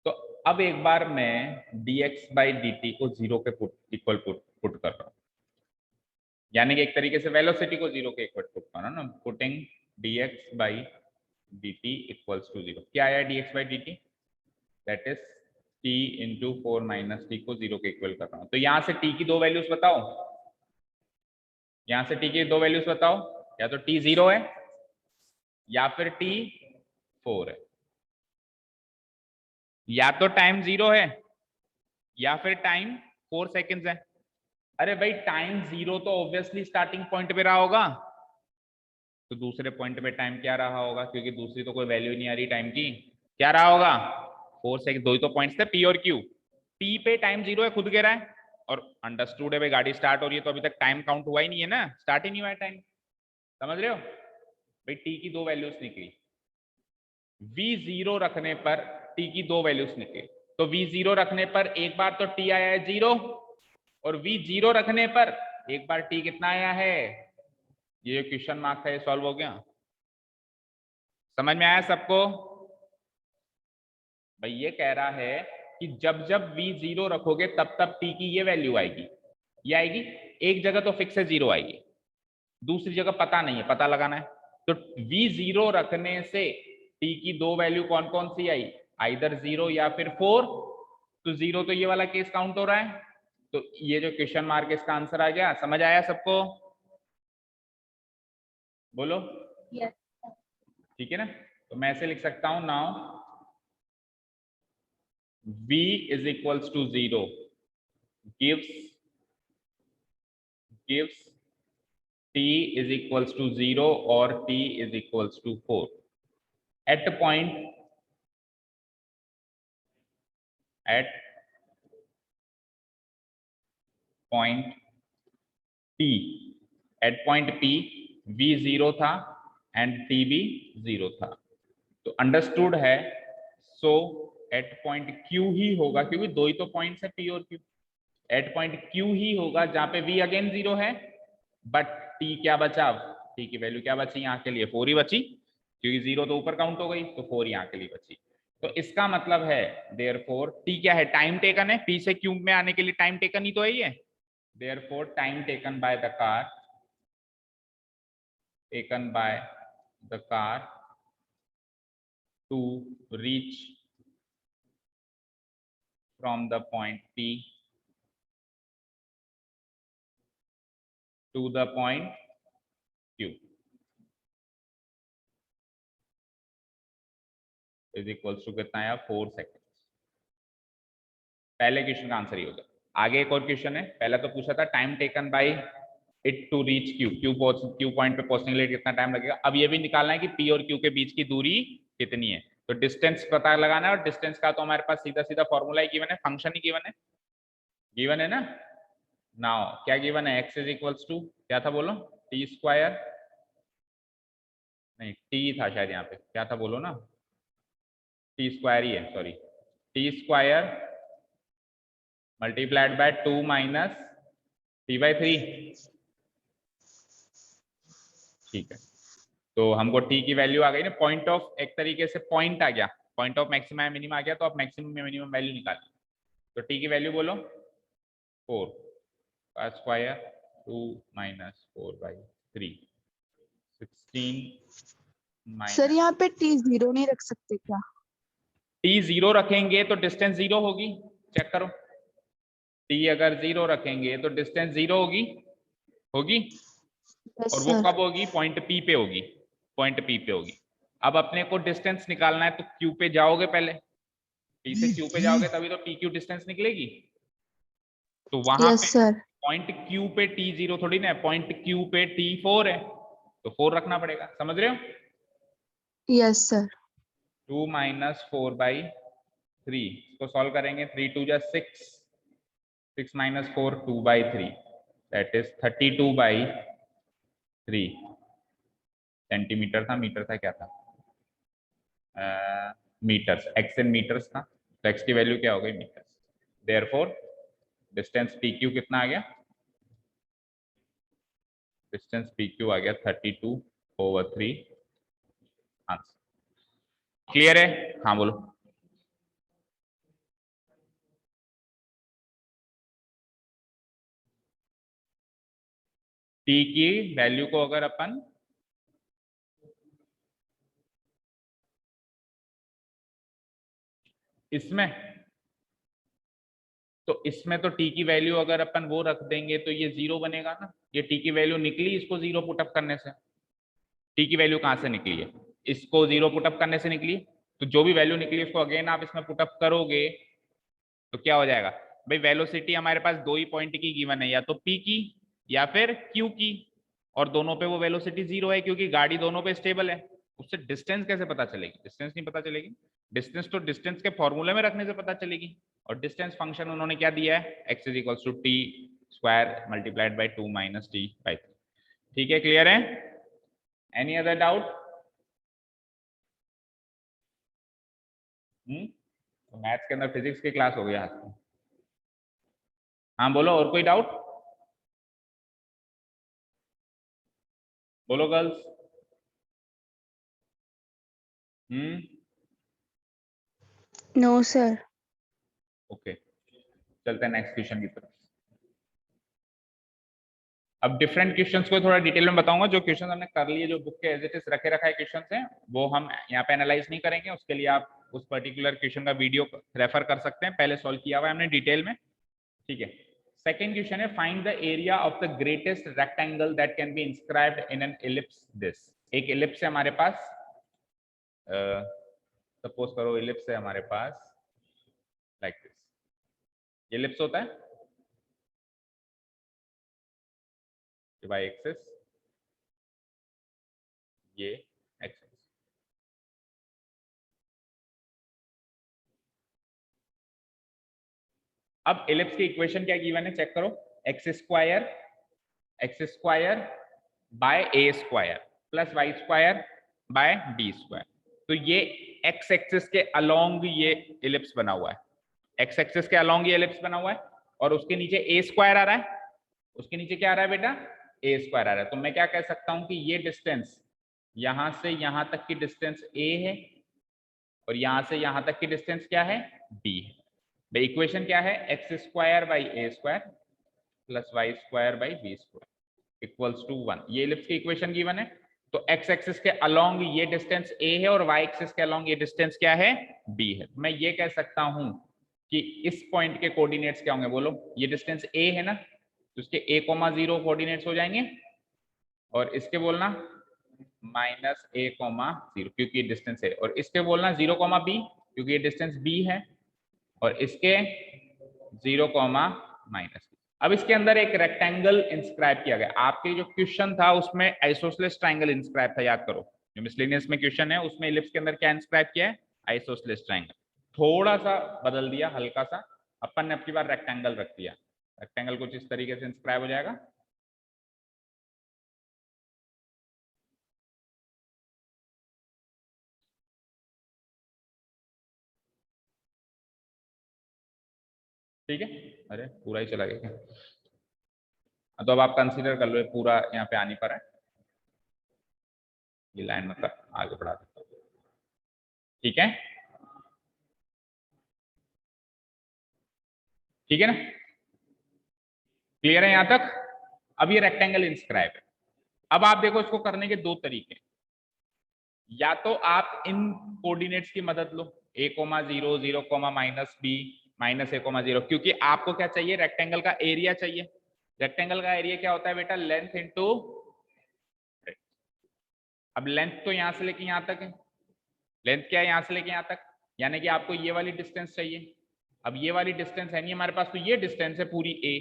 तो अब एक बार मैं dx/dt को 0 के इक्वल पुट कर रहा हूं, यानी कि एक तरीके से वेलोसिटी को 0 के इक्वल पुट कर रहा हूं ना। Putting dx/dt equals to 0। क्या आया dx/dt? That is t into 4 minus t को 0 के इक्वल कर रहा हूं। तो यहां से t की दो वैल्यूज बताओ, यहां से t की दो वैल्यूज बताओ। या तो t 0 है, या फिर t 4 है। या तो टाइम 0 है, या फिर टाइम 4 सेकेंड्स है। अरे भाई, टाइम 0 तो ऑब्वियसली स्टार्टिंग पॉइंट पे रहा होगा, तो दूसरे पॉइंट पे टाइम क्या रहा होगा? क्योंकि दूसरी तो कोई वैल्यू नहीं आ रही टाइम की। क्या रहा होगा? 4 सेकंड। दो ही तो पॉइंट्स थे, पी और क्यू। पी पे टाइम 0 है, खुद कह रहा है, और अंडरस्टूड है भाई, गाड़ी स्टार्ट हो रही है तो अभी तक टाइम काउंट हुआ ही नहीं है ना, स्टार्ट ही नहीं हुआ है टाइम। समझ रहे हो भाई? टी की दो वैल्यूज निकली, v0 रखने पर t की दो वैल्यूज निकली। तो v0 रखने पर एक बार तो t आया है 0, और v0 रखने पर एक बार t कितना आया है? ये क्वेश्चन मार्क है, सॉल्व हो गया। समझ में आया सबको? भाई ये कह रहा है कि जब जब v0 रखोगे तब तब t की ये वैल्यू आएगी, ये आएगी। एक जगह तो फिक्स है 0 आएगी, दूसरी जगह पता नहीं है, पता लगाना है। तो v0 रखने से t की दो वैल्यू कौन कौन सी आई? आइदर 0 या फिर 4। तो 0 तो ये वाला केस काउंट हो रहा है, तो ये जो क्वेश्चन मार्क इसका आंसर आ गया। समझ आया सबको? बोलो। Yes. ठीक है ना? तो मैं ऐसे लिख सकता हूं, now v is equals to 0 gives t is equals to 0 or t is equals to 4 at point p at point p v 0 था एंड t भी 0 था। तो अंडरस्टूड है, सो एट पॉइंट q ही होगा, क्योंकि दो ही तो पॉइंट्स है p और q। एट पॉइंट q ही होगा जहां पे v अगेन 0 है, बट t क्या बचा? t की वैल्यू क्या बची यहाँ के लिए? 4 ही बची, क्योंकि 0 तो ऊपर काउंट हो गई, तो 4 यहाँ के लिए बची। तो इसका मतलब है देयरफॉर t क्या है? टाइम टेकन है, p से q में आने के लिए टाइम टेकन ही तो है ये। Therefore time taken by the car to reach from the point P to the point Q is equals to कितना आया? 4 सेकेंड। पहले क्वेश्चन का आंसर ही हो गया। आगे एक और क्वेश्चन है, पहला तो पूछा था time taken by it to reach Q point पे पहुंचने के लिए कितना टाइम लगेगा। अब ये भी निकालना है कि पी और क्यू के बीच की दूरी कितनी है। तो डिस्टेंस पता लगाना है, और डिस्टेंस का तो हमारे पास सीधा सीधा फॉर्मूला ही गिवन है, फंक्शन ही गिवन है ना। नाउ क्या गिवन है? x इज इक्वल्स टू क्या था बोलो? t², नहीं t था शायद यहाँ पे, क्या था बोलो ना? t² ही है, sorry, t² multiplied by 2 minus t/3। ठीक है, तो हमको t की वैल्यू आ गई ना, पॉइंट ऑफ, एक तरीके से पॉइंट आ गया, पॉइंट ऑफ मैक्सिमम मिनिमम आ गया, तो आप मैक्सिमम मिनिमम वैल्यू निकालें। तो t की वैल्यू बोलो 4 का स्क्वायर 2 माइनस 4/3 16 सर माइनस। यहाँ पे t 0 नहीं रख सकते क्या? t 0 रखेंगे तो डिस्टेंस 0 होगी, चेक करो। t अगर 0 रखेंगे तो डिस्टेंस 0 होगी। Yes, और वो sir. कब होगी? पॉइंट p पे होगी। पॉइंट P पे होगी। अब अपने को डिस्टेंस निकालना है तो Q पे जाओगे, पहले P से Q पे जाओगे तभी तो PQ डिस्टेंस निकलेगी। तो वहां यस पे सर। पॉइंट Q पे T0 थोड़ी ना है, पॉइंट Q पे T4 है, तो 4 रखना पड़ेगा, समझ रहे हो? Yes sir. 2 - 4/3 इसको सॉल्व करेंगे। 3 2 जा 6, 6 - 4 2/3, दैट इज 32/3 सेंटीमीटर था, मीटर था, क्या था, मीटर्स, x इन मीटर्स था, तो x की वैल्यू क्या हो गई, मीटर्स। देयरफॉर डिस्टेंस PQ कितना आ गया, डिस्टेंस PQ आ गया 32/3 आंसर। क्लियर है? हाँ बोलो। T की वैल्यू को अगर अपन इसमें, तो इसमें तो T की वैल्यू अगर अपन वो रख देंगे तो ये 0 बनेगा ना, ये T की वैल्यू निकली इसको 0 पुटअप करने से। T की वैल्यू कहां से निकली है, इसको 0 पुटअप करने से निकली, तो जो भी वैल्यू निकली उसको अगेन आप इसमें पुटअप करोगे तो क्या हो जाएगा भाई, वेलोसिटी हमारे पास दो ही पॉइंट की गिवन है, या तो P की या फिर Q की, और दोनों पे वो वेलोसिटी 0 है क्योंकि गाड़ी दोनों पे स्टेबल है। उससे डिस्टेंस कैसे पता चलेगी, डिस्टेंस नहीं पता चलेगी, डिस्टेंस तो डिस्टेंस के फॉर्मूले में रखने से पता चलेगी। और डिस्टेंस फंक्शन उन्होंने क्या दिया है, x = t² × 2 - t/3। ठीक है, क्लियर है? Any other doubt? तो मैथ्स के अंदर फिजिक्स की क्लास हो गया आज। हाँ बोलो, और कोई डाउट? बोलो गर्ल्स। No sir. ओके, चलते हैं नेक्स्ट क्वेश्चन की तरफ। अब डिफरेंट क्वेश्चंस को थोड़ा डिटेल में बताऊंगा। जो क्वेश्चन हमने कर लिए, जो बुक के एज इट इज रखे रखाए क्वेश्चंस हैं, वो हम यहाँ पे एनालाइज नहीं करेंगे। उसके लिए आप उस पर्टिकुलर क्वेश्चन का वीडियो रेफर कर सकते हैं, पहले सॉल्व किया हुआ है हमने डिटेल में। ठीक है, सेकंड क्वेश्चन है, find the area of the greatest rectangle that can be inscribed in an ellipse this. एक एलिप्स है हमारे पास, सपोज करो एलिप्स है हमारे पास लाइक दिस। एलिप्स होता है y एक्सिस, ये एक्सिस। अब एलिप्स की इक्वेशन क्या गिवन है, चेक करो। x² bye a² plus y² bye b²। तो ये x एक्सिस के अलोंग ये एलिप्स बना हुआ है, x एक्सिस के अलोंग ये एलिप्स बना हुआ है, और उसके नीचे a² आ रहा है। उसके नीचे क्या आ रहा है बेटा, a² आ रहा है। तो मैं क्या कह सकता हूं कि ये डिस्टेंस यहां से यहां तक की डिस्टेंस a है, और यहां से यहां तक की डिस्टेंस क्या है, b है। इक्वेशन क्या है, x² by a² plus y² by b² equals to 1। ये एलिप्स की इक्वेशन गिवन है। तो x एक्सिस के अलोंग ये डिस्टेंस a है, और y एक्सिस के अलोंग ये डिस्टेंस क्या है, b है। मैं ये कह सकता हूं कि इस पॉइंट के कोऑर्डिनेट्स क्या होंगे, बोलो। ये डिस्टेंस a है ना, तो इसके a,0 कोऑर्डिनेट्स हो जाएंगे, और इसके बोलना -a,0 क्योंकि डिस्टेंस है, और इसके बोलना 0,b क्योंकि ये डिस्टेंस b है, और इसके 0, -b। अब इसके अंदर एक रेक्टेंगल इंस्क्राइब किया गया। आपके जो क्वेश्चन था उसमें आइसोसेलेस ट्रायंगल इंस्क्राइब था, याद करो। जो मिसलेनियस में क्वेश्चन है उसमें इलिप्स के अंदर क्या इंस्क्राइब किया है, आइसोसेलेस ट्रायंगल। थोड़ा सा बदल दिया, हल्का सा, अपन ने अब की बार रेक्टेंगल रख दिया। रेक्टेंगल कुछ इस तरीके से इंस्क्राइब हो जाएगा। ठीक है, अरे पूरा ही चला गया क्या? तो अब आप कंसीडर कर लो, ये पूरा यहाँ पे आने पर है, ये लाइन मतलब आगे बढ़ा देता हूँ। ठीक है, ठीक है ना, क्लियर है यहां तक? अब ये रेक्टेंगल इंस्क्राइब है। अब आप देखो, इसको करने के दो तरीके, या तो आप इन कोऑर्डिनेट्स की मदद लो, a,0 0, -b -a,0, क्योंकि आपको क्या चाहिए, रेक्टेंगल का एरिया चाहिए। रेक्टेंगल का एरिया क्या होता है बेटा, लेंथ इंटू अब लेंथ तो यहाँ से लेके यहाँ तक है, लेंथ क्या है यहाँ से लेके यहाँ तक, यानी कि आपको ये वाली डिस्टेंस चाहिए। अब ये वाली डिस्टेंस है नहीं हमारे पास, तो ये डिस्टेंस है पूरी ए,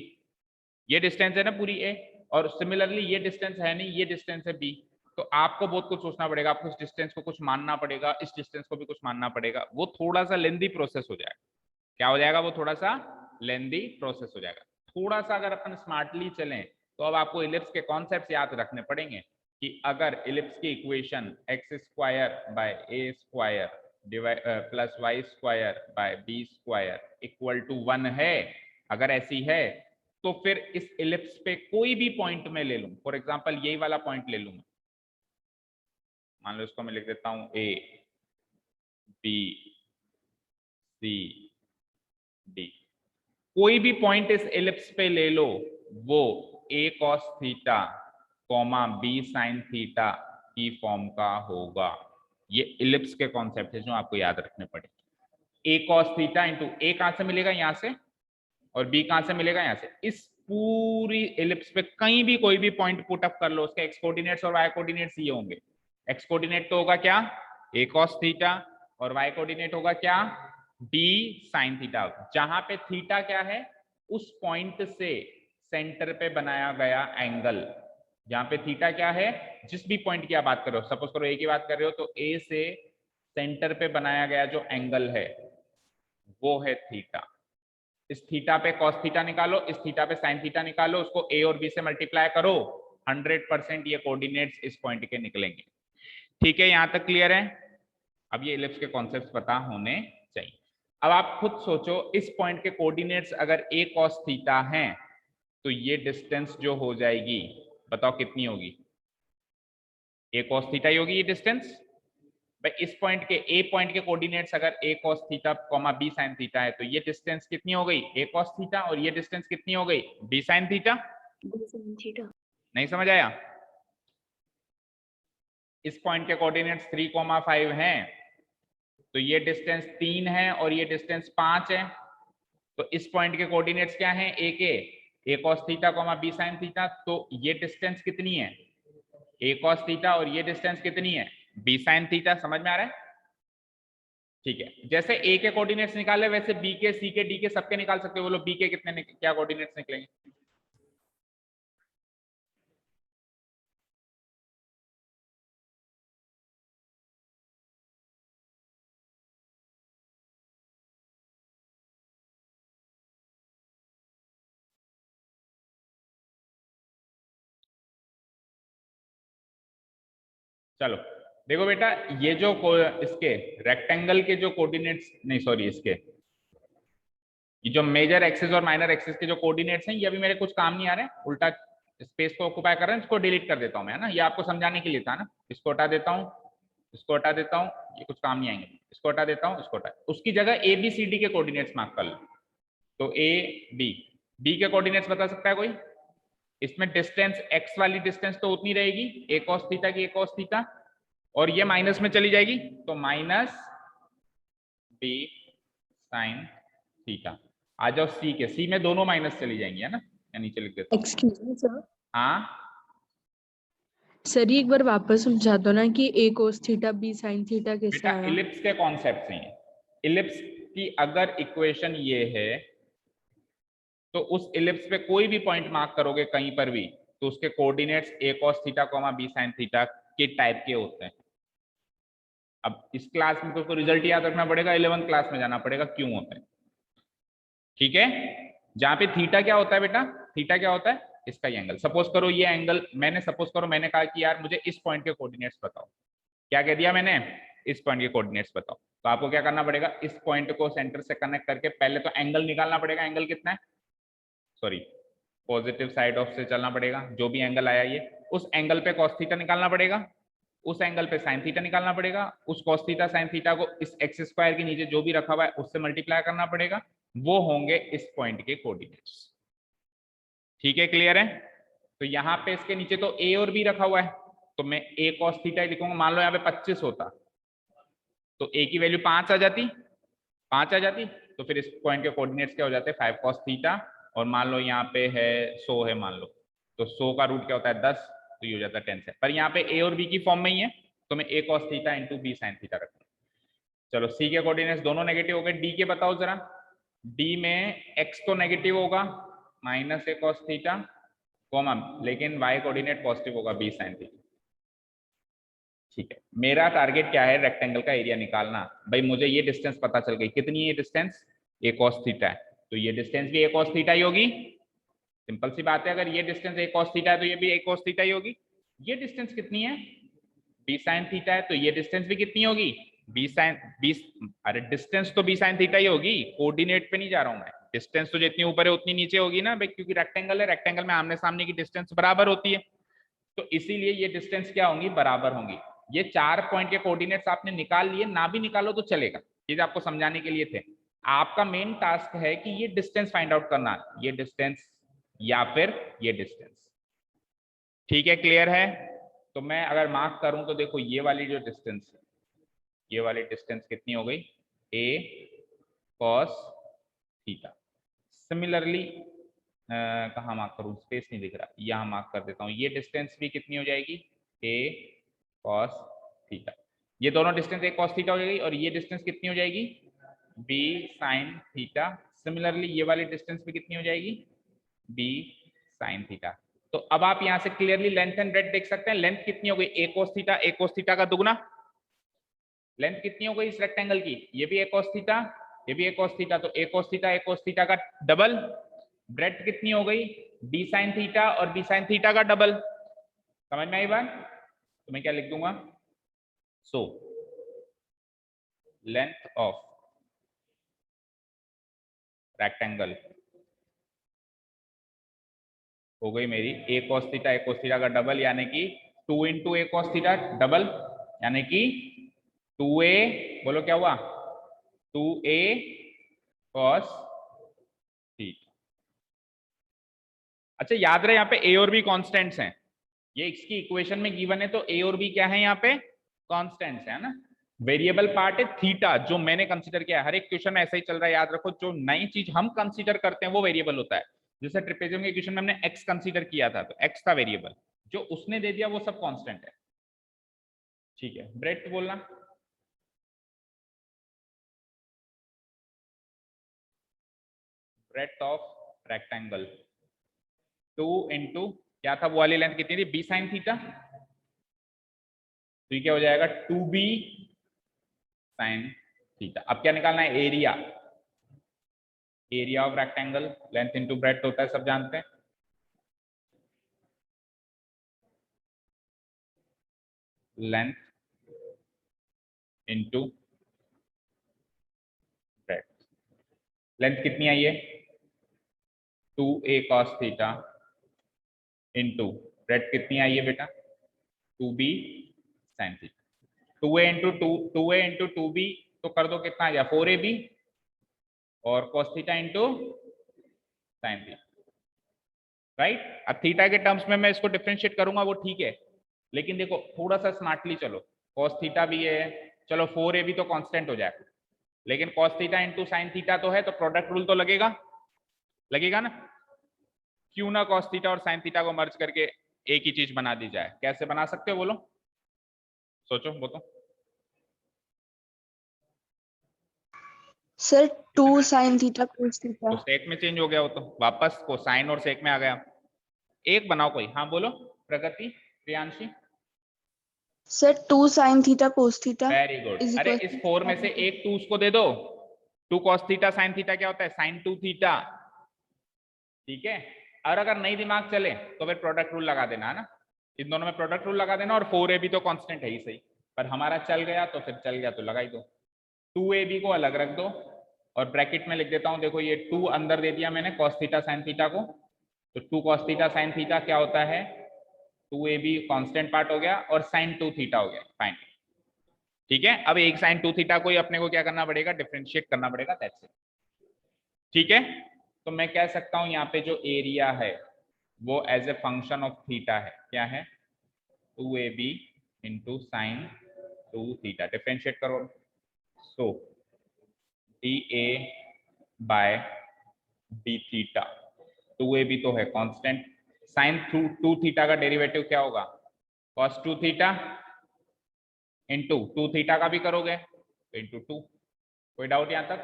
ये डिस्टेंस है ना पूरी ए, और सिमिलरली ये डिस्टेंस है नहीं, ये डिस्टेंस है बी। तो आपको बहुत कुछ सोचना पड़ेगा, आपको इस डिस्टेंस को कुछ मानना पड़ेगा, इस डिस्टेंस को भी कुछ मानना पड़ेगा, वो थोड़ा सा लेंदी प्रोसेस हो जाएगा। क्या हो जाएगा? वो थोड़ा सा लेंदी प्रोसेस हो जाएगा। थोड़ा सा अगर अपन स्मार्टली चलें तो अब आपको इलिप्स के कॉन्सेप्ट याद रखने पड़ेंगे कि अगर इलिप्स की equation x square by A square plus y square by b square equal to 1 है, अगर ऐसी है तो फिर इस इलिप्स पे कोई भी पॉइंट में ले लूं, फॉर एग्जांपल यही वाला पॉइंट ले लूं, मान लो इसको मैं लिख देता हूं ए बी सी डी, कोई भी पॉइंट इस इलिप्स पे ले लो, वो a cos theta comma B sine theta की फॉर्म का होगा। ये इलिप्स के कॉन्सेप्ट है जो आपको याद रखने पड़ेंगे। a cos theta into a कहां से मिलेगा? यहां से, और b कहां से मिलेगा? यहां से। इस पूरी इलिप्स पे कहीं भी कोई भी पॉइंट पुट अप कर लो, उसके एक्स कोऑर्डिनेट्स और वाई कोऑर्डिनेट्स ये होंगे। एक्स कोऑर्डिनेट तो होगा क्या? a cos थीटा, और वाई कोऑर्डिनेट होगा क्या? d sine theta. जहां पे थीटा क्या है? उस पॉइंट से सेंटर पे बनाया गया एंगल। जहां पे थीटा क्या है? जिस भी पॉइंट की आप बात कर रहे हो, सपोज करो ए की बात कर रहे हो, तो ए से सेंटर पे बनाया गया जो एंगल है वो है थीटा। इस थीटा पे कॉस थीटा निकालो, इस थीटा पे साइन थीटा निकालो, उसको ए और बी से मल्टीप्लाई करो, 100% ये कोऑर्डिनेट्स इस पॉइंट के निकलेंगे। ठीक है, यहां तक क्लियर है? अब ये इलिप्स के कॉन्सेप्ट्स पता होने चाहिए। अब आप खुद सोचो, इस पॉइंट के कोऑर्डिनेट्स अगर a cos थीटा हैं तो ये डिस्टेंस जो हो जाएगी, बताओ कितनी होगी? a cos थीटा ही होगी ये डिस्टेंस। भाई इस पॉइंट के a पॉइंट के कोऑर्डिनेट्स अगर a cos theta comma b sin theta है तो ये डिस्टेंस कितनी हो गई? a cos थीटा, और ये डिस्टेंस कितनी हो गई? b sin theta. नहीं समझ आया? इस पॉइंट के कोऑर्डिनेट्स 3,5 हैं तो ये डिस्टेंस 3 है और ये डिस्टेंस 5 है। तो इस पॉइंट के कोऑर्डिनेट्स क्या हैं? a के a cos theta comma b sin theta, तो ये डिस्टेंस कितनी है? a cos थीटा, और ये डिस्टेंस कितनी है? b sin theta. समझ में आ रहा है? ठीक है, जैसे a के कोऑर्डिनेट्स निकाले वैसे b के, c के, d के सबके निकाल सकते हो। बोलो b के कितने क्या कोऑर्डिनेट्स निकलेंगे? चलो देखो बेटा, ये जो इसके रेक्टेंगल के जो कोऑर्डिनेट्स, नहीं सॉरी, इसके ये जो मेजर एक्सिस और माइनर एक्सिस के जो कोऑर्डिनेट्स हैं, ये अभी मेरे कुछ काम नहीं आ रहे, उल्टा स्पेस को ऑक्युपाई कर रहे हैं। इसको डिलीट कर देता हूं मैं, है ना, ये आपको समझाने के लिए था ना। इसको हटा देता हूँ, इसको हटा देता हूँ, ये कुछ काम नहीं आएंगे। इसको हटा देता हूँ, इसको हटा, उसकी जगह ए बी सी डी के कोऑर्डिनेट्स मार्क कर लो। तो ए बी, बी के कोऑर्डिनेट्स बता सकता है कोई? इसमें डिस्टेंस एक्स वाली डिस्टेंस तो उतनी रहेगी, a cos थीटा की a cos थीटा, और ये माइनस में चली जाएगी तो माइनस b sin थीटा। आ जाओ सी के, सी में दोनों माइनस चली जाएंगी, है ना, या नीचे लिख देता हूं। Excuse me sir. हाँ सर एक बार वापस समझा दो ना कि a cos theta b sin theta कैसे बेटा, आया? इलिप्स के कॉन्सेप्ट हैं। इलिप्स की अगर इक्वेशन ये है तो उस इलिप्स पे कोई भी पॉइंट मार्क करोगे कहीं पर भी, तो उसके coordinates a cos theta b sin theta के टाइप के होते हैं। अब इस क्लास में तो रिजल्ट याद रखना पड़ेगा, 11th क्लास में जाना पड़ेगा क्यों होता है। ठीक है, जहां पे थीटा क्या होता है बेटा? थीटा क्या होता है? इसका ये एंगल। सपोज करो ये एंगल, मैंने सपोज करो मैंने कहा कि यार मुझे इस पॉइंट के कोऑर्डिनेट्स बताओ। क्या कह दिया मैंने? इस पॉइंट के कोऑर्डिनेट्स बताओ। तो आपको क्या करना पड़ेगा? इस पॉइंट को सेंटर से कनेक्ट करके पहले तो एंगल निकालना पड़ेगा। एंगल कितना है? सॉरी, पॉजिटिव साइड ऑफ से चलना पड़ेगा। जो भी एंगल आया ये, उस एंगल पे cos थीटा निकालना पड़ेगा, उस एंगल पे sin थीटा निकालना पड़ेगा, उस cos थीटा sin थीटा को इस एक्स स्क्वायर के नीचे जो भी रखा हुआ है उससे मल्टीप्लाई करना पड़ेगा। वो होंगे इस पॉइंट के कोऑर्डिनेट्स। ठीक है, क्लियर है? तो यहाँ पे इसके नीचे तो a और b रखा हुआ है, तो मैं a cos थीटा ही लिखूंगा। मान लो यहाँ पे 25 होता तो a की वैल्यू 5 आ जाती, 5 आ जाती। तो फिर इस पॉइंट के कोऑर्डिनेट्स क्या हो जाते हैं? 5 cos थीटा, और मान लो यहाँ पे है 100 है मान लो, तो 100 का रूट क्या होता है? 10। तो ये हो जाता 10 sin, पर यहाँ पे a और b की फॉर्म में ही है तो मैं a cos theta into b sin theta रखूंगा। चलो c के कोऑर्डिनेट्स दोनों नेगेटिव हो गए, d के बताओ जरा। d में x तो नेगेटिव होगा minus a cos theta comma, लेकिन y कोऑर्डिनेट पॉजिटिव होगा b sin थीटा। ठीक है, मेरा टारगेट क्या है, रेक्टेंगल का एरिया निकालना। भाई मुझे ये डिस्टेंस पता चल गई, कितनी है ये डिस्टेंस, a cos थीटा है, तो ये डिस्टेंस भी a cos थीटा ही होगी। सिंपल सी बात है, अगर ये डिस्टेंस a cos थीटा है तो ये भी a cos थीटा ही होगी। ये डिस्टेंस कितनी है, b sin थीटा है, तो ये डिस्टेंस भी कितनी होगी, b sin b, अरे डिस्टेंस तो b sin थीटा ही होगी, कोऑर्डिनेट पे नहीं जा रहा हूं मैं। डिस्टेंस तो जितनी ऊपर है उतनी नीचे होगी ना भाई, क्योंकि रेक्टेंगल है, रेक्टेंगल में आमने सामने की डिस्टेंस बराबर होती है, तो इसीलिए ये डिस्टेंस क्या होंगी, बराबर होंगी। ये 4 पॉइंट के कोऑर्डिनेट्स आपने निकाल लिए, ना भी निकालो तो चलेगा, ये आपको समझाने के लिए थे। आपका मेन टास्क है कि ये डिस्टेंस फाइंड आउट करना, ये डिस्टेंस या फिर ये डिस्टेंस। ठीक है, क्लियर है। तो मैं अगर मार्क करूं तो देखो ये वाली जो डिस्टेंस है, ये वाली डिस्टेंस कितनी हो गई, a cos थीटा। सिमिलरली कहाँ मार्क करूं, स्पेस नहीं दिख रहा, यहाँ मार्क कर देता हूँ, ये डिस्टेंस भी कितनी हो जाएगी, a cos थीटा। ये दोनों डिस्टेंस a cos थीटा हो जाएगी, और ये डिस्टेंस कितनी हो जाएगी, b sin थीटा। सिमिलरली ये वाली डिस्टेंस भी कितनी हो जाएगी, b sin थीटा। तो अब आप यहाँ से क्लियरली लेंथ एंड ब्रेड्थ देख सकते हैं, लेंथ कितनी हो गई, a cos थीटा का दुगना। लेंथ कितनी हो गई इस रेक्टेंगल की, ये भी a cos थीटा, ये भी a cos थीटा, तो a cos थीटा का डबल। ब्रेड्थ कितनी हो गई, b sin थीटा और b sin थीटा का डबल। समझ में आई बात, तो मैं क्या लिख दूंगा, सो लेंथ ऑफ रेक्टेंगल हो गई मेरी a cos थीटा का डबल, यानी कि 2 into a cos theta double, यानी कि 2a, बोलो क्या हुआ, 2a cos थीटा। अच्छा याद रहे यहाँ पे a और b कांस्टेंट्स हैं, ये इसकी इक्वेशन में गिवन है, तो a और b क्या है, यहाँ पे कांस्टेंट्स है ना। वेरिएबल पार्ट है थीटा, जो मैंने कंसीडर किया है, हर एक क्वेश्चन में ऐसा ही चल रहा है, याद रखो जो नई चीज हम कंसीडर करते हैं वो वेरिएबल होता है। जैसे ट्रिपेजियम के क्वेश्चन में हमने x कंसीडर किया था, तो x था वेरिएबल, जो उसने दे दिया वो सब कांस्टेंट है। ठीक है, ब्रेड्थ बोलना, ब्रेड्थ ऑफ रेक्टेंगल 2 इंटू क्या था, वो वाली लेंथ कितनी थी, b sin थीटा, तो ये क्या हो जाएगा 2b sin थीटा। अब क्या निकालना है, area, area of rectangle, length into breadth होता है, सब जानते हैं। लेंथ इंटू ब्रेड्थ, लेंथ कितनी आई है 2a cos theta into breadth कितनी आई है बेटा 2b sin theta. 2a into 2b तो कर दो, कितना आ गया 4ab, और cos theta into sin theta, right. अब थीटा के टर्म्स में मैं इसको डिफरेंशिएट करूंगा वो ठीक है, लेकिन देखो थोड़ा सा स्मार्टली चलो, cos थीटा भी है, चलो 4ab तो कांस्टेंट हो जाएगा, लेकिन cos theta into sin theta तो है, तो प्रोडक्ट रूल तो लगेगा, लगेगा ना। क्यों ना cos थीटा और sin थीटा को मर्ज करके एक ही चीज बना दी जाए, कैसे बना सकते हो बोलो, सोचो वो तो। Sir 2 sin theta cos theta. तो सेक में चेंज हो गया, वो तो वापस को साइन और सेक में आ गया। एक बनाओ कोई, हाँ बोलो Pragati, Priyanshi. Sir 2 sin theta cos theta very good, is अरे equal इस to 4 में से एक 2 उसको दे दो, 2 cos थीटा sin थीटा क्या होता है sin 2 थीटा, ठीक है। और अगर नहीं दिमाग चले तो फिर प्रोडक्ट रूल लगा देना, है ना, इन दोनों में प्रोडक्ट रूल लगा देना, और 4ab तो कांस्टेंट है ही सही, पर हमारा चल गया तो फिर चल गया तो लगा ही दो, 2ab को अलग रख दो, और ब्रैकेट में लिख देता हूं, देखो ये 2 अंदर दे दिया मैंने cos थीटा sin थीटा को, तो 2 cos थीटा sin थीटा क्या होता है 2ab कांस्टेंट पार्ट हो गया, और sin 2 थीटा हो गया, फाइन। ठीक है, अब एक sin 2 थीटा को ही अपने को क्या करना पड़ेगा, डिफरेंशिएट करना पड़ेगा, दैट्स इट। ठीक है, तो मैं कह सकता हूं यहाँ पे जो एरिया है वो as a function of theta है, क्या है 2ab इंटू साइन 2 थीटा, डिफरेंशिएट करो, so dA by d theta, 2ab तो है कांस्टेंट, साइन टू थीटा का डेरिवेटिव क्या होगा? कॉस 2 थीटा इंटू 2 थीटा का भी करोगे तो इंटू 2। कोई डाउट यहां तक?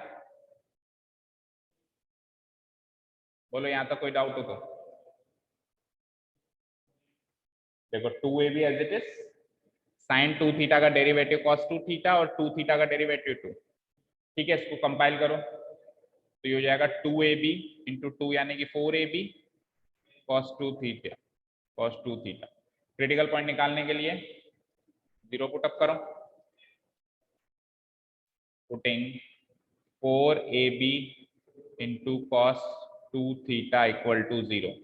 बोलो यहां तक कोई डाउट हो तो। देखो 2ab as it is, sine 2 theta का डेरिवेटिव कॉस 2 थीटा और 2 थीटा का डेरिवेटिव 2। ठीक है, इसको कंपाइल करो तो ये हो जाएगा 2ab इंटू 2 यानी कि 4ab cos 2 theta, cos 2 theta. Critical point निकालने के लिए 0 पुट अप करो, putting 4ab into cos 2 theta equal to 0।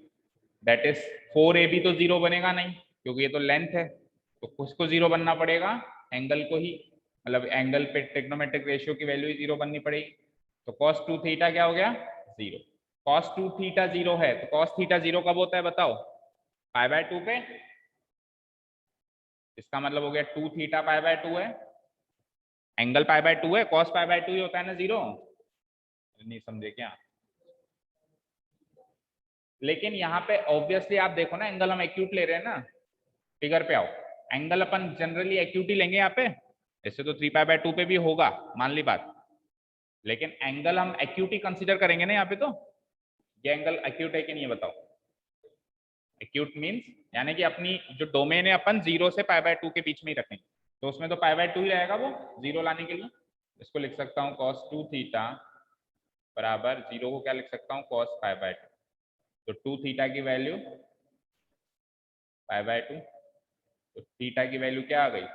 That is 4ab तो 0 बनेगा नहीं क्योंकि ये तो लेंथ है, तो उसको 0 बनना पड़ेगा, एंगल को ही, मतलब एंगल पे ट्रिग्नोमेट्रिक रेशियो की वैल्यू ही 0 बननी पड़ेगी। तो cos 2 थीटा क्या हो गया? 0। cos 2 थीटा 0 है तो cos थीटा 0 कब होता है बताओ? π/2 पे। इसका मतलब हो गया 2 थीटा π/2 है, एंगल π/2 है, cos π/2 ही होता है ना 0। नहीं समझे क्या? लेकिन यहाँ पे ऑब्वियसली आप देखो ना, एंगल हम एक्यूट ले रहे हैं ना। फिगर पे आओ, एंगल अपन जनरली एक्यूट ही लेंगे यहाँ पे, ऐसे तो 3π/2 पे भी होगा, मान ली बात, लेकिन एंगल हम एक्यूट ही कंसीडर करेंगे ना यहाँ पे। तो ये एंगल एक्यूट है कि नहीं है बताओ? एक्यूट मींस यानी कि अपनी जो डोमेन है अपन 0 से π/2 के बीच में ही रखेंगे, तो उसमें तो π/2 ही रहेगा वो 0 लाने के लिए। इसको लिख सकता हूँ cos 2 थीटा बराबर 0 को क्या लिख सकता हूँ? cos π/2। तो 2 थीटा की वैल्यू π/2, तो थीटा की वैल्यू क्या आ गई?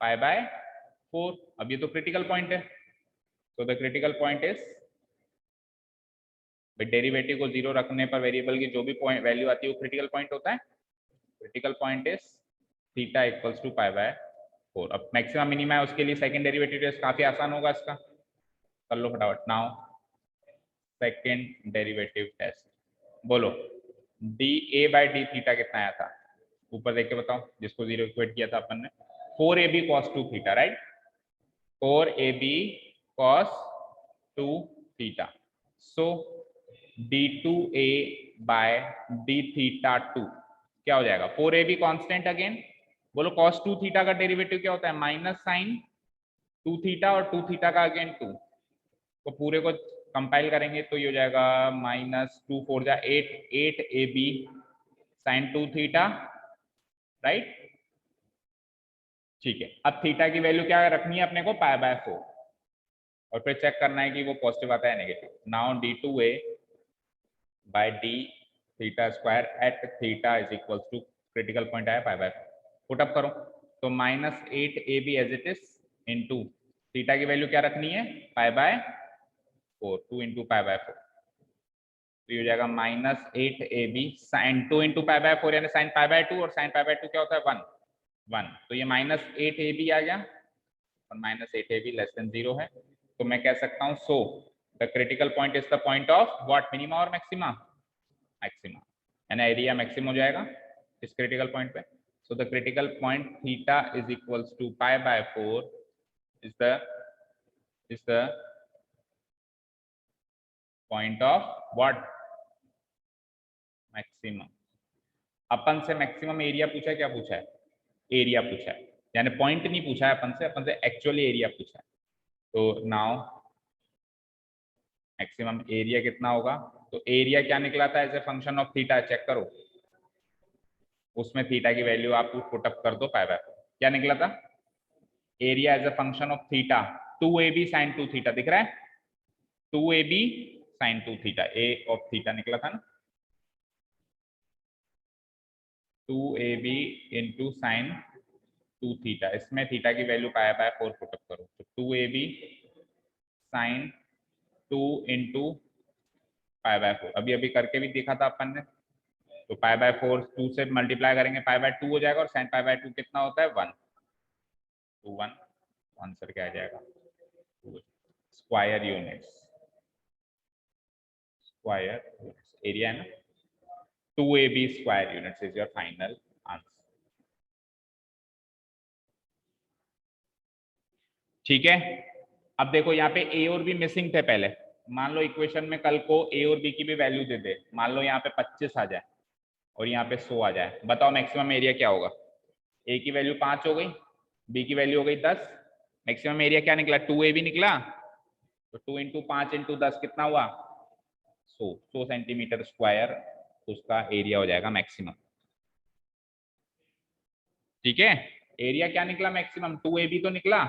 π/4। अब ये तो क्रिटिकल पॉइंट है, तो the critical point is, derivative को 0 रखने पर वेरिएबल की जो भी पॉइंट वैल्यू आती है वो क्रिटिकल पॉइंट होता है। Critical point is theta equals to π/4। अब मैक्सिमम मिनिमा है, उसके लिए सेकंड डेरिवेटिव टेस्ट काफी आसान होगा, इसका कर लो फटाफट। नाउ सेकंड डेरिवेटिव टेस्ट, बोलो dA/d थीटा कितना आया था? ऊपर देख के बताओ, जिसको 0 इक्वेट किया था अपन ने। 4ab cos 2 theta, right? 4ab cos 2 theta. So d2a by d theta 2 क्या हो जाएगा? 4ab constant again. बोलो cos 2 थीटा का डेरिवेटिव क्या होता है? माइनस साइन 2 थीटा और 2 थीटा का अगेन 2। तो पूरे को कंपाइल करेंगे तो ये हो जाएगा माइनस 2 4 जा 8, 8ab साइन 2 थीटा, राइट? ठीक है, अब थीटा की वैल्यू क्या रखनी है अपने को? π/4, और फिर चेक करना है कि वो पॉजिटिव आता है negative. Now d2a by d theta square at theta is equals to, critical point आया π/4, पुट अप करो तो minus 8ab as it is into theta की वैल्यू क्या रखनी है? π/4, 2 इंटू π/4, तो ये हो जाएगा माइनस 8ab साइन 2 इंटू π/4 यानी साइन π/2, और साइन π/2 क्या होता है? 1। तो ये माइनस 8ab आ गया, और माइनस 8ab लेस देन 0 है, तो मैं कह सकता हूँ so the critical point is the point of what? Minima और मैक्सिमा? मैक्सिमा, यानी एरिया मैक्सिमम हो जाएगा इस क्रिटिकल पॉइंट पे। So the critical point theta is equals to π/4 is the point of what? Maximum. अपन से मैक्सिमम एरिया पूछा है, क्या पूछा है? एरिया पूछा है, यानी पॉइंट नहीं पूछा है अपन से एक्चुअली एरिया पूछा है। तो नाउ मैक्सिमम एरिया कितना होगा? तो एरिया क्या निकला था as a function of theta? Check करो, उसमें थीटा की वैल्यू आप पुट अप कर दो π/4। क्या निकला था? Area as a function of theta 2ab sin 2 theta, दिख रहा है? 2ab sin 2 theta, a of theta निकला था ना, 2ab इंटू साइन 2 थीटा। इसमें थीटा की वैल्यू π/4 पुट अप करो तो 2ab साइन 2 इंटू π/4, अभी अभी करके भी देखा था अपन ने। तो π/4 2 से मल्टीप्लाई करेंगे π/2 हो जाएगा, और साइन π/2 कितना होता है? 1। तो 1 आंसर क्या आ जाएगा? स्क्वायर यूनिट्स, स्क्वायर एरिया है ना, 2ab square units is your final answer. ठीक है, अब देखो यहाँ पे a और b मिसिंग थे पहले, मान लो इक्वेशन में कल को ए और बी की भी वैल्यू दे दे, मान लो यहाँ पे 25 आ जाए और यहाँ पे 100 आ जाए, बताओ मैक्सिमम एरिया क्या होगा? ए की वैल्यू 5 हो गई, बी की वैल्यू हो गई 10, मैक्सिमम एरिया क्या निकला? 2ab निकला। तो 2 इंटू 5 इंटू 10 कितना हुआ? 100 सेंटीमीटर स्क्वायर उसका एरिया हो जाएगा मैक्सिमम। ठीक है, एरिया क्या निकला मैक्सिमम? 2ab तो निकला।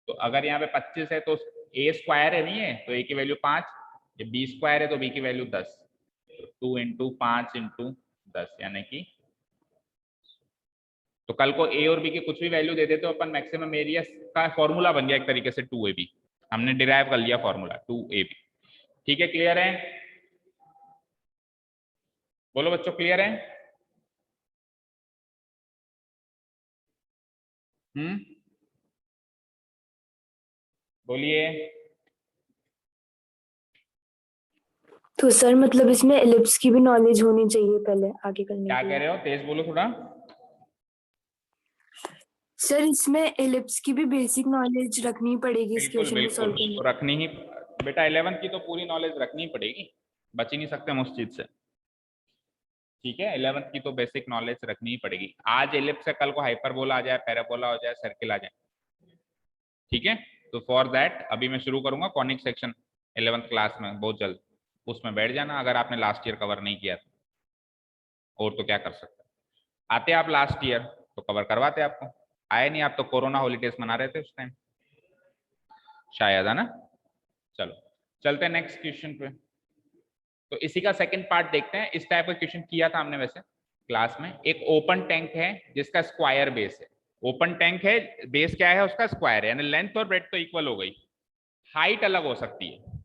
तो अगर यहाँ पे 25 है तो ए स्क्वायर है, नहीं है तो ए की वैल्यू 5, ये बी स्क्वायर है तो बी की वैल्यू 10, तो 2 इंटू 5 इंटू 10 यानी कि, तो कल को ए और बी की कुछ भी वैल्यू दे देते हो अपन, मैक्सिमम एरिया का फॉर्मूला बन गया एक तरीके से 2ab, हमने डिराइव कर लिया फॉर्मूला 2ab। ठीक है, क्लियर है? बोलो बच्चों, क्लियर है? बोलिए। तो सर मतलब इसमें एलिप्स की भी नॉलेज होनी चाहिए पहले आगे करने क्या के कह लिए। रहे हो? तेज बोलो थोड़ा। सर इसमें एलिप्स की भी बेसिक नॉलेज रखनी पड़ेगी इस बिल्कुल क्वेश्चन को सॉल्व बिल्कुल, करने तो रखनी ही बेटा, 11th की तो पूरी नॉलेज रखनी ही पड़ेगी, बच ही नहीं सकते हम उस चीज से। ठीक है, 11th की तो बेसिक नॉलेज रखनी ही पड़ेगी। आज एलिप्स से कल को हाइपरबोला आ जाए, पैराबोला हो जाए, सर्किल आ जाए। ठीक है, तो फॉर दैट अभी मैं शुरू करूंगा कॉनिक सेक्शन 11th क्लास में बहुत जल्द, उसमें बैठ जाना अगर आपने लास्ट ईयर कवर नहीं किया तो। और तो क्या कर सकते, आते आप लास्ट ईयर तो कवर करवाते आपको, आए नहीं आप तो कोरोना हॉलीडेज मना रहे थे उस टाइम शायद, है ना? चलो चलते हैं नेक्स्ट क्वेश्चन पे। तो इसी का सेकंड पार्ट देखते हैं। इस टाइप का क्वेश्चन किया था हमने वैसे क्लास में। एक ओपन टैंक है जिसका स्क्वायर बेस है, ओपन टैंक है, बेस क्या है उसका? स्क्वायर है, यानी लेंथ और ब्रेड्थ तो इक्वल हो गई, हाइट अलग हो सकती है।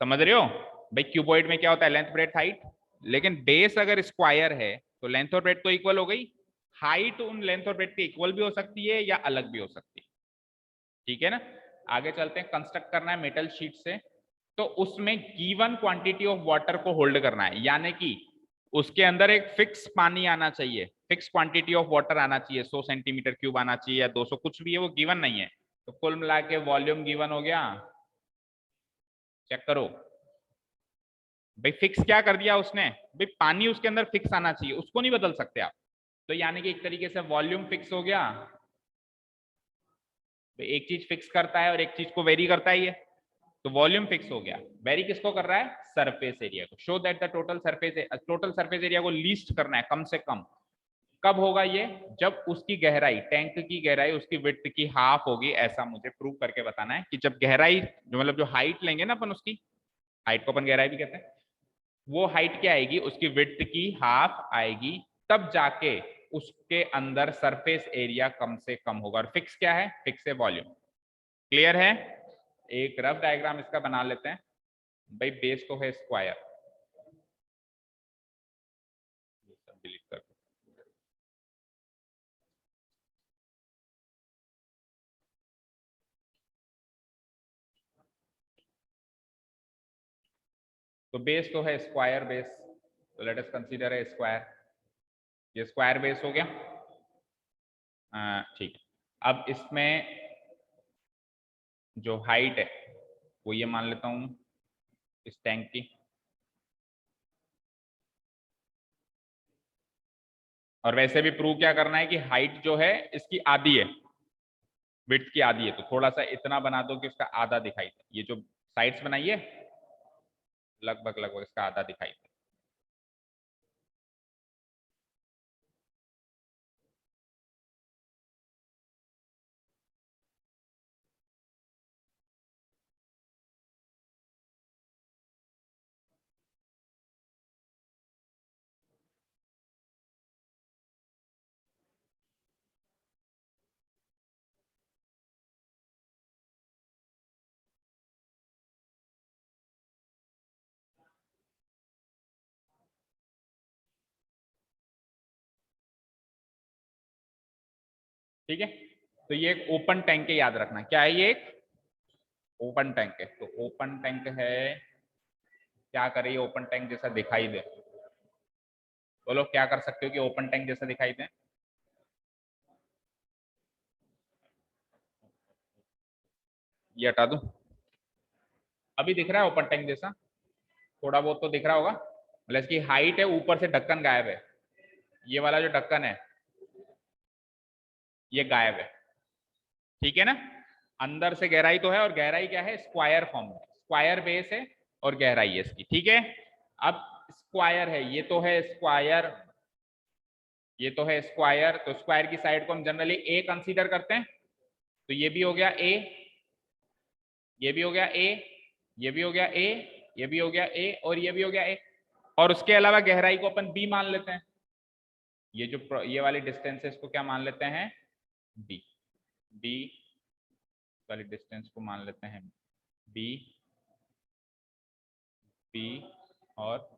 समझ रहे हो भाई? क्यूबॉइड में क्या होता है? लेंथ ब्रेड्थ हाइट, लेकिन बेस अगर स्क्वायर है तो लेंथ और ब्रेड्थ तो इक्वल हो गई, हाइट उन लेंथ और ब्रेड्थ के इक्वल भी हो सकती है या अलग भी हो सकती है। ठीक है ना? आगे चलते हैं, कंस्ट्रक्ट करना है मेटल शीट से। तो उसमें गिवन क्वांटिटी ऑफ वाटर को होल्ड करना है, यानी कि उसके अंदर एक फिक्स पानी आना चाहिए, फिक्स क्वांटिटी ऑफ वाटर आना चाहिए, 100 सेंटीमीटर क्यूब आना चाहिए या 200, कुछ भी है, वो गिवन नहीं है। तो कुल मिला के वॉल्यूम गिवन हो गया, चेक करो भाई। फिक्स क्या कर दिया उसने भाई? पानी उसके अंदर फिक्स आना चाहिए, उसको नहीं बदल सकते आप। तो यानी कि एक तरीके से वॉल्यूम फिक्स हो गया। तो एक चीज फिक्स करता है और एक चीज को वेरी करता है ये, तो वॉल्यूम फिक्स हो गया। वेरी किसको कर रहा है? सरफेस एरिया को। Show that the total surface area को लीस्ट करना है, कम से कम। कब होगा ये? जब उसकी गहराई, टैंक की गहराई उसकी विड्थ की हाफ होगी, ऐसा मुझे प्रूव करके बताना है कि जब गहराई जो मतलब जो हाइट लेंगे ना अपन, उसकी हाइट को अपन गहराई भी कहते हैं, वो हाइट क्या आएगी? उसकी विड्थ की हाफ आएगी, तब जाके उसके अंदर सरफेस एरिया कम से कम होगा। और फिक्स क्या है? फिक्स है वॉल्यूम। क्लियर है? एक रफ डायग्राम इसका बना लेते हैं भाई। बेस तो है स्क्वायर, डिलीट कर, तो बेस तो है स्क्वायर बेस, तो लेट अस कंसीडर है स्क्वायर, ये स्क्वायर बेस हो गया। ठीक है, अब इसमें जो हाइट है वो ये मान लेता हूं इस टैंक की, और वैसे भी प्रूव क्या करना है कि हाइट जो है इसकी आधी है, विड्थ की आधी है। तो थोड़ा सा इतना बना दो कि उसका आधा दिखाई दे, ये जो साइड्स बनाई है लगभग लगभग इसका आधा दिखाई दे। ठीक है, तो ये एक ओपन टैंक है, याद रखना। क्या है ये? एक ओपन टैंक है। तो ओपन टैंक है, क्या करे? ओपन टैंक जैसा दिखाई दे। बोलो क्या कर सकते हो कि ओपन टैंक जैसा दिखाई दे? ये हटा दूं? अभी दिख रहा है ओपन टैंक जैसा, थोड़ा बहुत तो दिख रहा होगा। मतलब इसकी हाइट है, ऊपर से ढक्कन गायब है, ये वाला जो ढक्कन है ये गायब है, ठीक है ना। अंदर से गहराई तो है, और गहराई क्या है, स्क्वायर फॉर्म में, स्क्वायर बेस है और गहराई है इसकी, ठीक है। अब स्क्वायर है, ये तो है स्क्वायर, ये तो है स्क्वायर, तो स्क्वायर की साइड को हम जनरली ए कंसीडर करते हैं, तो ये भी हो गया ए, ये भी हो गया ए, ये भी हो गया ए, ये भी हो गया ए, और ये भी हो गया ए। और उसके अलावा गहराई को अपन बी मान लेते हैं, ये जो ये वाली डिस्टेंस है इसको क्या मान लेते हैं, बी, बी वाली डिस्टेंस को मान लेते हैं बी, बी। और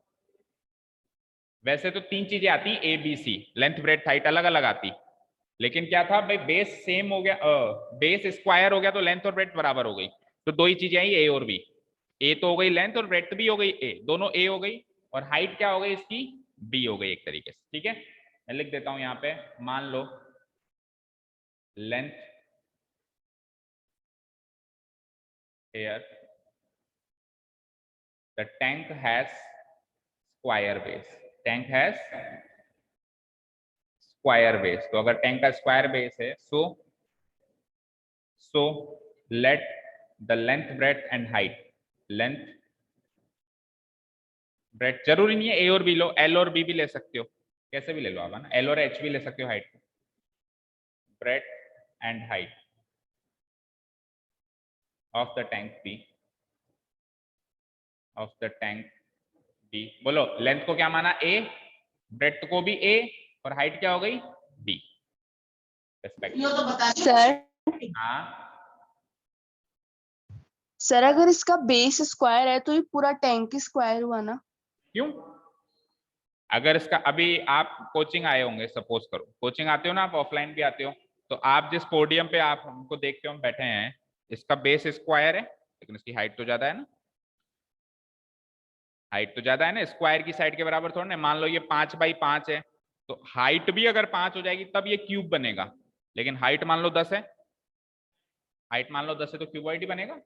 वैसे तो तीन चीजें आती A B C, length breadth height अलग अलग आती, लेकिन क्या था भाई, बेस सेम हो गया, बेस स्क्वायर हो गया तो लेंथ और ब्रेड्थ बराबर हो गई, तो दो ही चीजें आई ए और बी। ए तो हो गई लेंथ और ब्रेड्थ भी हो गई ए, दोनों ए हो गई, और हाइट क्या हो गई इसकी, बी हो गई एक तरीके से, ठीक है। मैं लिख देता हूं यहाँ पे, मान लो length here the tank has square base, tank has square base, तो अगर टैंक का स्क्वायर बेस है, so let the length breadth and height, length breadth जरूरी नहीं है ए और बी लो, एल और बी भी ले सकते हो, कैसे भी ले लो आप, है ना, एल और एच भी ले सकते हो, height breadth and height of the tank B, of the tank B। बोलो लेंथ को क्या माना ए, ब्रेड्थ को भी ए, और हाइट क्या हो गई बी। सर हाँ सर अगर इसका बेस स्क्वायर है तो ये पूरा टैंक स्क्वायर हुआ ना। क्यों, अगर इसका अभी आप कोचिंग आए होंगे, सपोज करो कोचिंग आते हो ना, आप ऑफलाइन भी आते हो, तो आप जिस पोडियम पे आप हमको देखते हो हम बैठे हैं, इसका बेस स्क्वायर है लेकिन इसकी हाइट तो ज्यादा है ना, हाइट तो ज्यादा है ना, स्क्वायर की साइड के बराबर थोड़ा ना। मान लो ये 5x5 है, तो हाइट भी अगर 5 हो जाएगी तब ये क्यूब बनेगा, लेकिन हाइट मान लो 10 है, हाइट मान लो 10 है तो क्यूबॉइड ही बनेगा।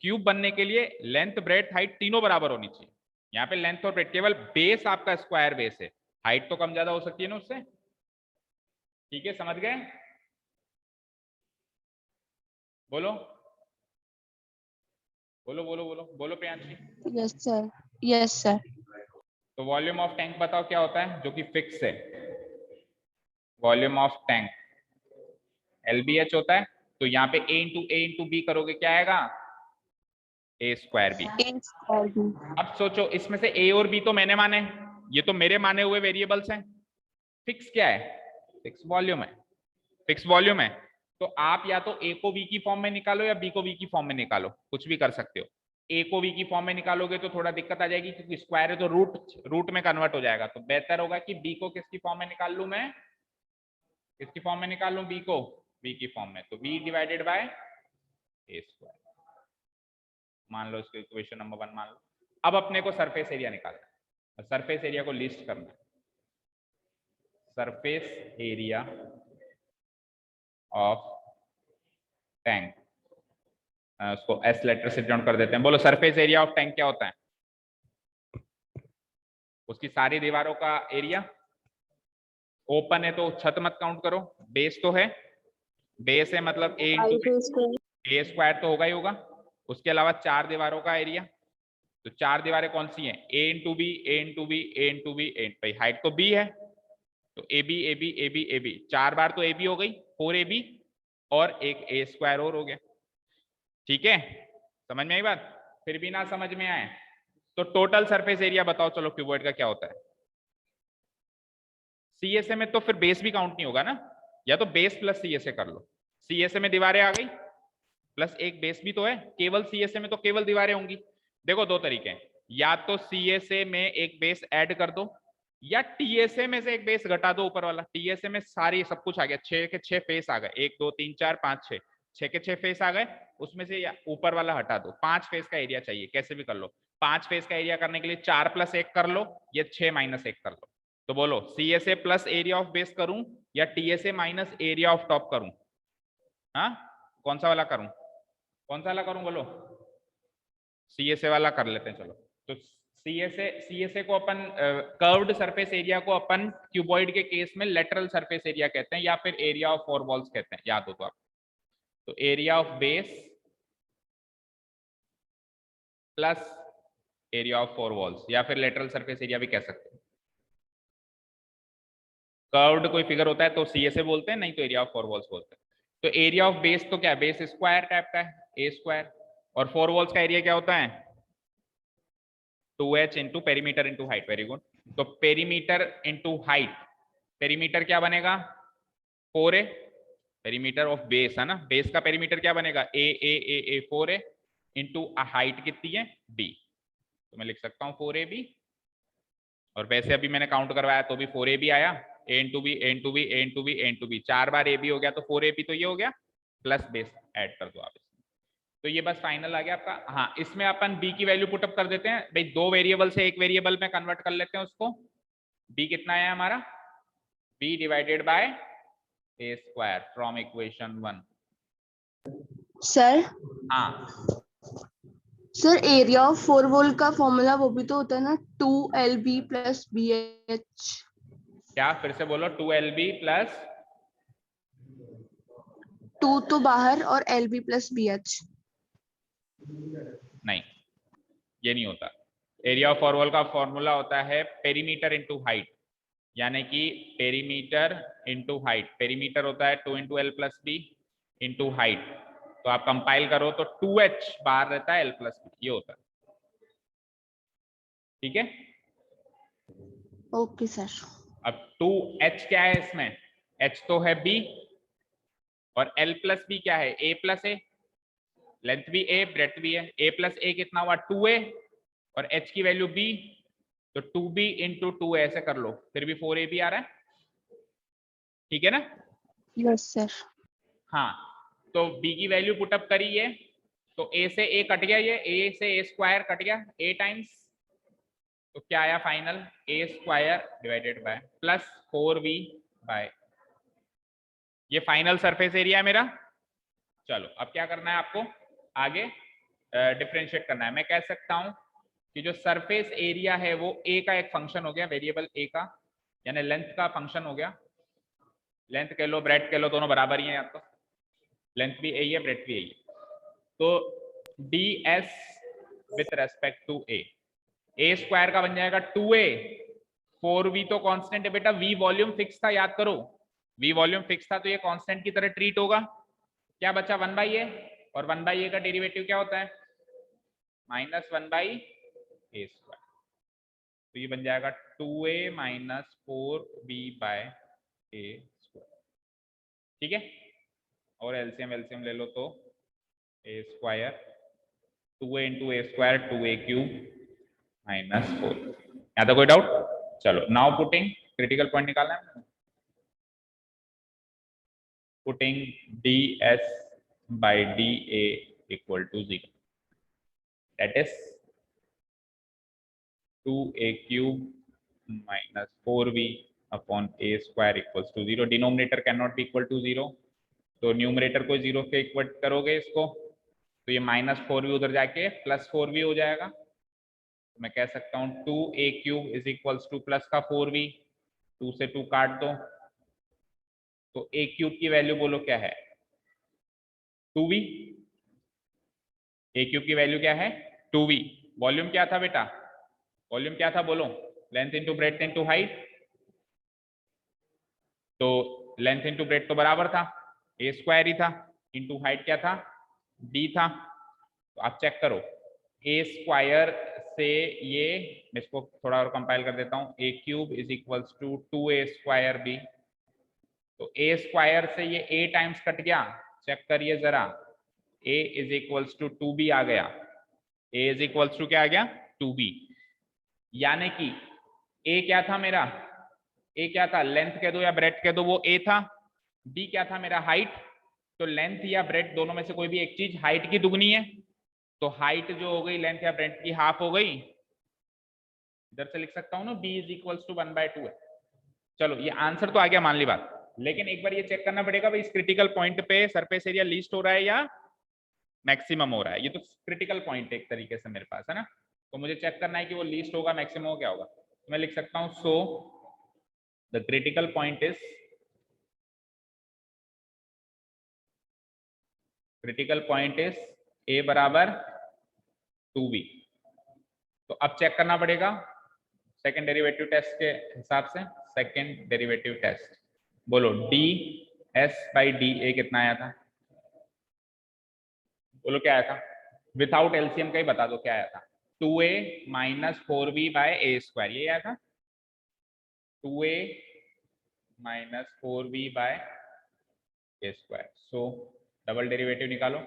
क्यूब बनने के लिए लेंथ ब्रेड्थ हाइट तीनों बराबर होनी चाहिए, यहाँ पे लेंथ और ब्रेड्थ, केवल बेस आपका स्क्वायर बेस है, हाइट तो कम ज्यादा हो सकती है ना उससे, ठीक है, समझ गए। बोलो बोलो बोलो बोलो बोलो Priyanshi. Yes sir, yes sir. तो वॉल्यूम ऑफ टैंक बताओ क्या होता है, जो कि फिक्स है, वॉल्यूम ऑफ टैंक LBH होता है, तो यहाँ पे A इंटू बी करोगे क्या आएगा, ए स्क्वायर बी। अब सोचो इसमें से ए और बी तो मैंने माने, ये तो मेरे माने हुए वेरिएबल्स हैं, फिक्स क्या है, फिक्स वॉल्यूम है, फिक्स वॉल्यूम है। तो आप या तो ए को बी की फॉर्म में निकालो या बी को बी की फॉर्म में निकालो, कुछ भी कर सकते हो। ए को बी की फॉर्म में निकालोगे तो थोड़ा दिक्कत आ जाएगी, क्योंकि स्क्वायर है तो रूट में कन्वर्ट हो जाएगा, तो बेहतर होगा कि बी को किसकी फॉर्म में निकाल लूं मैं, किसकी फॉर्म में निकाल लूं, बी को, बी की फॉर्म में, तो B divided by A square, मान लो इसको इक्वेशन नंबर 1 मान लो। अब अपने को सरफेस एरिया निकालना है, सरफेस एरिया को लिस्ट करना है, सरफेस एरिया ऑफ टैंक, उसको एस लेटर से डिनोट कर देते हैं। बोलो सरफेस एरिया ऑफ टैंक क्या होता है, उसकी सारी दीवारों का एरिया, ओपन है तो छत मत काउंट करो, बेस तो है, बेस है मतलब ए स्क्वायर तो होगा ही होगा, उसके अलावा 4 दीवारों का एरिया, तो 4 दीवारें कौन सी हैं, A into B, A into B, A into B, भाई हाइट तो बी है, तो A B A B A B A B, 4 बार तो ए बी हो गई, 4ab, और एक ए स्क्वायर और हो गया, ठीक है, समझ में आई बात। फिर भी ना समझ में आए तो टोटल सरफेस एरिया बताओ चलो क्यूबॉइड का क्या होता है। सीएसए में तो फिर बेस भी काउंट नहीं होगा ना, या तो बेस प्लस सीएसए कर लो, सीएसए में दीवारें आ गई प्लस एक बेस भी तो है, केवल सीएसए में तो केवल दीवारें होंगी। देखो दो तरीके हैं, या तो सीएसए में एक बेस ऐड कर दो, या टीएसए में से एक बेस घटा दो ऊपर वाला। टीएसए में सारी सब कुछ आ गया, 6 के 6 फेस आ गए, 1 2 3 4 5 6, 6 के 6 फेस आ गए, उसमें से ऊपर वाला हटा दो, 5 फेस का एरिया चाहिए, कैसे भी कर लो। 5 फेस का एरिया करने के लिए 4 + 1 कर लो, ये 6 - 1 कर लो। तो बोलो CSA plus area of base करूं या TSA minus area of top करूं, हाँ कौन सा वाला करूं, कौन सा वाला करूं बोलो। CSA वाला कर लेते हैं। चलो, तो CSA को अपन कर्व्ड सरफेस एरिया को अपन क्यूबॉइड के केस में लेटरल सरफेस एरिया कहते हैं या फिर एरिया ऑफ 4 वॉल्स कहते हैं, याद हो तो आप। तो area of base plus area of 4 walls या फिर लेटरल सरफेस एरिया भी कह सकते हैं। कर्व्ड कोई फिगर होता है तो CSA बोलते हैं, नहीं तो एरिया ऑफ 4 वॉल्स बोलते हैं। तो एरिया ऑफ बेस तो क्या है, बेस स्क्वायर टाइप का है, ए स्क्वायर, और 4 वॉल्स का एरिया क्या होता है 2h into perimeter into height. Very good. तो पेरीमीटर इंटू हाइट, पेरीमीटर क्या बनेगा 4a, पेरीमीटर ऑफ बेस है ना, बेस का पेरीमीटर क्या बनेगा a 4a इंटू हाइट कितनी है b, तो मैं लिख सकता हूँ 4ab, और वैसे अभी मैंने काउंट करवाया तो भी 4ab आया, a into B a into B a into B a into B, 4 बार ab हो गया तो 4ab, तो ये हो गया, प्लस बेस ऐड कर दो आप इसमें, तो ये बस फाइनल आ गया आपका। हाँ, इसमें अपन b की वैल्यू पुटअप कर देते हैं भाई, 2 वेरिएबल से एक वेरिएबल में कन्वर्ट कर लेते हैं उसको। b कितना है हमारा, b divided by a square from equation 1। Sir हाँ सर एरिया ऑफ 4 वॉल का फॉर्मूला वो भी तो होता है ना, 2LB प्लस BH। क्या, फिर से बोलो, 2LB प्लस 2 तो बाहर और LB प्लस BH। नहीं, ये नहीं होता। एरिया ऑफ 4 वॉल का फॉर्मूला होता है पेरीमीटर इंटू हाइट, यानी कि पेरीमीटर इंटू हाइट, पेरीमीटर होता है 2 into L plus B into height, तो आप कंपाइल करो तो 2h बाहर रहता है l प्लस बी, ये होता है। ठीक है, ओके सर। अब 2h क्या है इसमें, h तो है b और l प्लस बी क्या है a प्लस ए, लेंथ भी a ब्रेथ भी है, a प्लस ए कितना हुआ 2a और h की वैल्यू b, तो 2b इंटू 2a ऐसे कर लो, फिर भी 4ab आ रहा है। ठीक है ना। Yes sir. हाँ, तो b की वैल्यू पुटअप करी है, तो a से a कट गया, ये a से a स्क्वायर कट गया a टाइम्स, तो क्या आया final, a square divided by plus 4b by, ये फाइनल सरफेस एरिया है मेरा। चलो अब क्या करना है आपको, आगे डिफरेंशिएट करना है। मैं कह सकता हूं कि जो सरफेस एरिया है वो a का एक फंक्शन हो गया, वेरिएबल a का, यानी लेंथ का फंक्शन हो गया, लेंथ कह लो ब्रेथ कह लो, दोनों बराबर ही है आपको, लेंथ भी यही है ब्रेथ भी यही है, तो ds with respect to a square का बन जाएगा 2a, 4v तो कांस्टेंट है बेटा, v वॉल्यूम फिक्स था, याद करो v वॉल्यूम फिक्स था तो ये कांस्टेंट की तरह ट्रीट होगा। क्या बचा 1/a, और 1/a का डेरिवेटिव क्या होता है -1/a स्क्वायर, तो ये बन जाएगा 2a minus 4b bye a square. ठीक है, और एलसीएम ले लो तो a square 2a into a square 2a cube minus 4। यहाँ तो कोई डाउट। चलो नाउ पुटिंग, क्रिटिकल पॉइंट निकालना है, putting ds by dA equal to 0, that is 2a cube minus 4b upon a square equals to 0. Denominator can not be equal to 0, तो numerator को 0 के equal करोगे इसको, तो ये -4b उधर जाके +4b हो जाएगा, तो मैं कह सकता हूँ 2a cube is equals two plus का 4b, 2 से 2 काट दो, तो a क्यूब की वैल्यू बोलो क्या है 2b, a क्यूब की वैल्यू क्या है 2b, वॉल्यूम क्या था बेटा, वॉल्यूम क्या था बोलो, length into breadth into height, तो लेंथ इंटू ब्रेड्थ तो बराबर था a स्क्वायर ही था, इंटू हाइट क्या था d था, तो आप चेक करो a स्क्वायर से ये, मैं इसको थोड़ा और कंपाइल कर देता हूँ, a cube is equals to 2a square b, तो a स्क्वायर से ये a टाइम्स कट गया, चेक करिए जरा, a is equals to 2b आ गया, a इज इक्वल्स टू क्या आ गया 2b, यानी कि a क्या था मेरा, a क्या था लेंथ कह दो या ब्रेड्थ कह दो, वो a था, b क्या था मेरा हाइट, तो लेंथ या ब्रेड्थ दोनों में से कोई भी एक चीज हाइट की दुगनी है, तो हाइट जो हो गई लेंथ या ब्रेड्थ की हाफ हो गई, इधर से लिख सकता हूं ना b इज इक्वल्स टू 1/2 है। चलो ये आंसर तो आ गया मान ली बात, लेकिन एक बार ये चेक करना पड़ेगा भाई इस क्रिटिकल पॉइंट पे सरफेस एरिया लीस्ट हो रहा है या मैक्सिमम हो रहा है। ये तो क्रिटिकल पॉइंट एक तरीके से मेरे पास है ना, तो मुझे चेक करना है कि वो लीस्ट होगा मैक्सिमम हो क्या होगा। तो मैं लिख सकता हूं सो the critical point is a बराबर 2b। तो अब चेक करना पड़ेगा सेकंड डेरिवेटिव टेस्ट के हिसाब से। सेकंड डेरिवेटिव टेस्ट बोलो ds/da कितना आया था, बोलो क्या आया था, विदाउट एलसीएम का ही बता दो क्या आया था। 2a माइनस 4b/a², ये आया था 2a माइनस 4b/a²। सो डबल डेरिवेटिव निकालो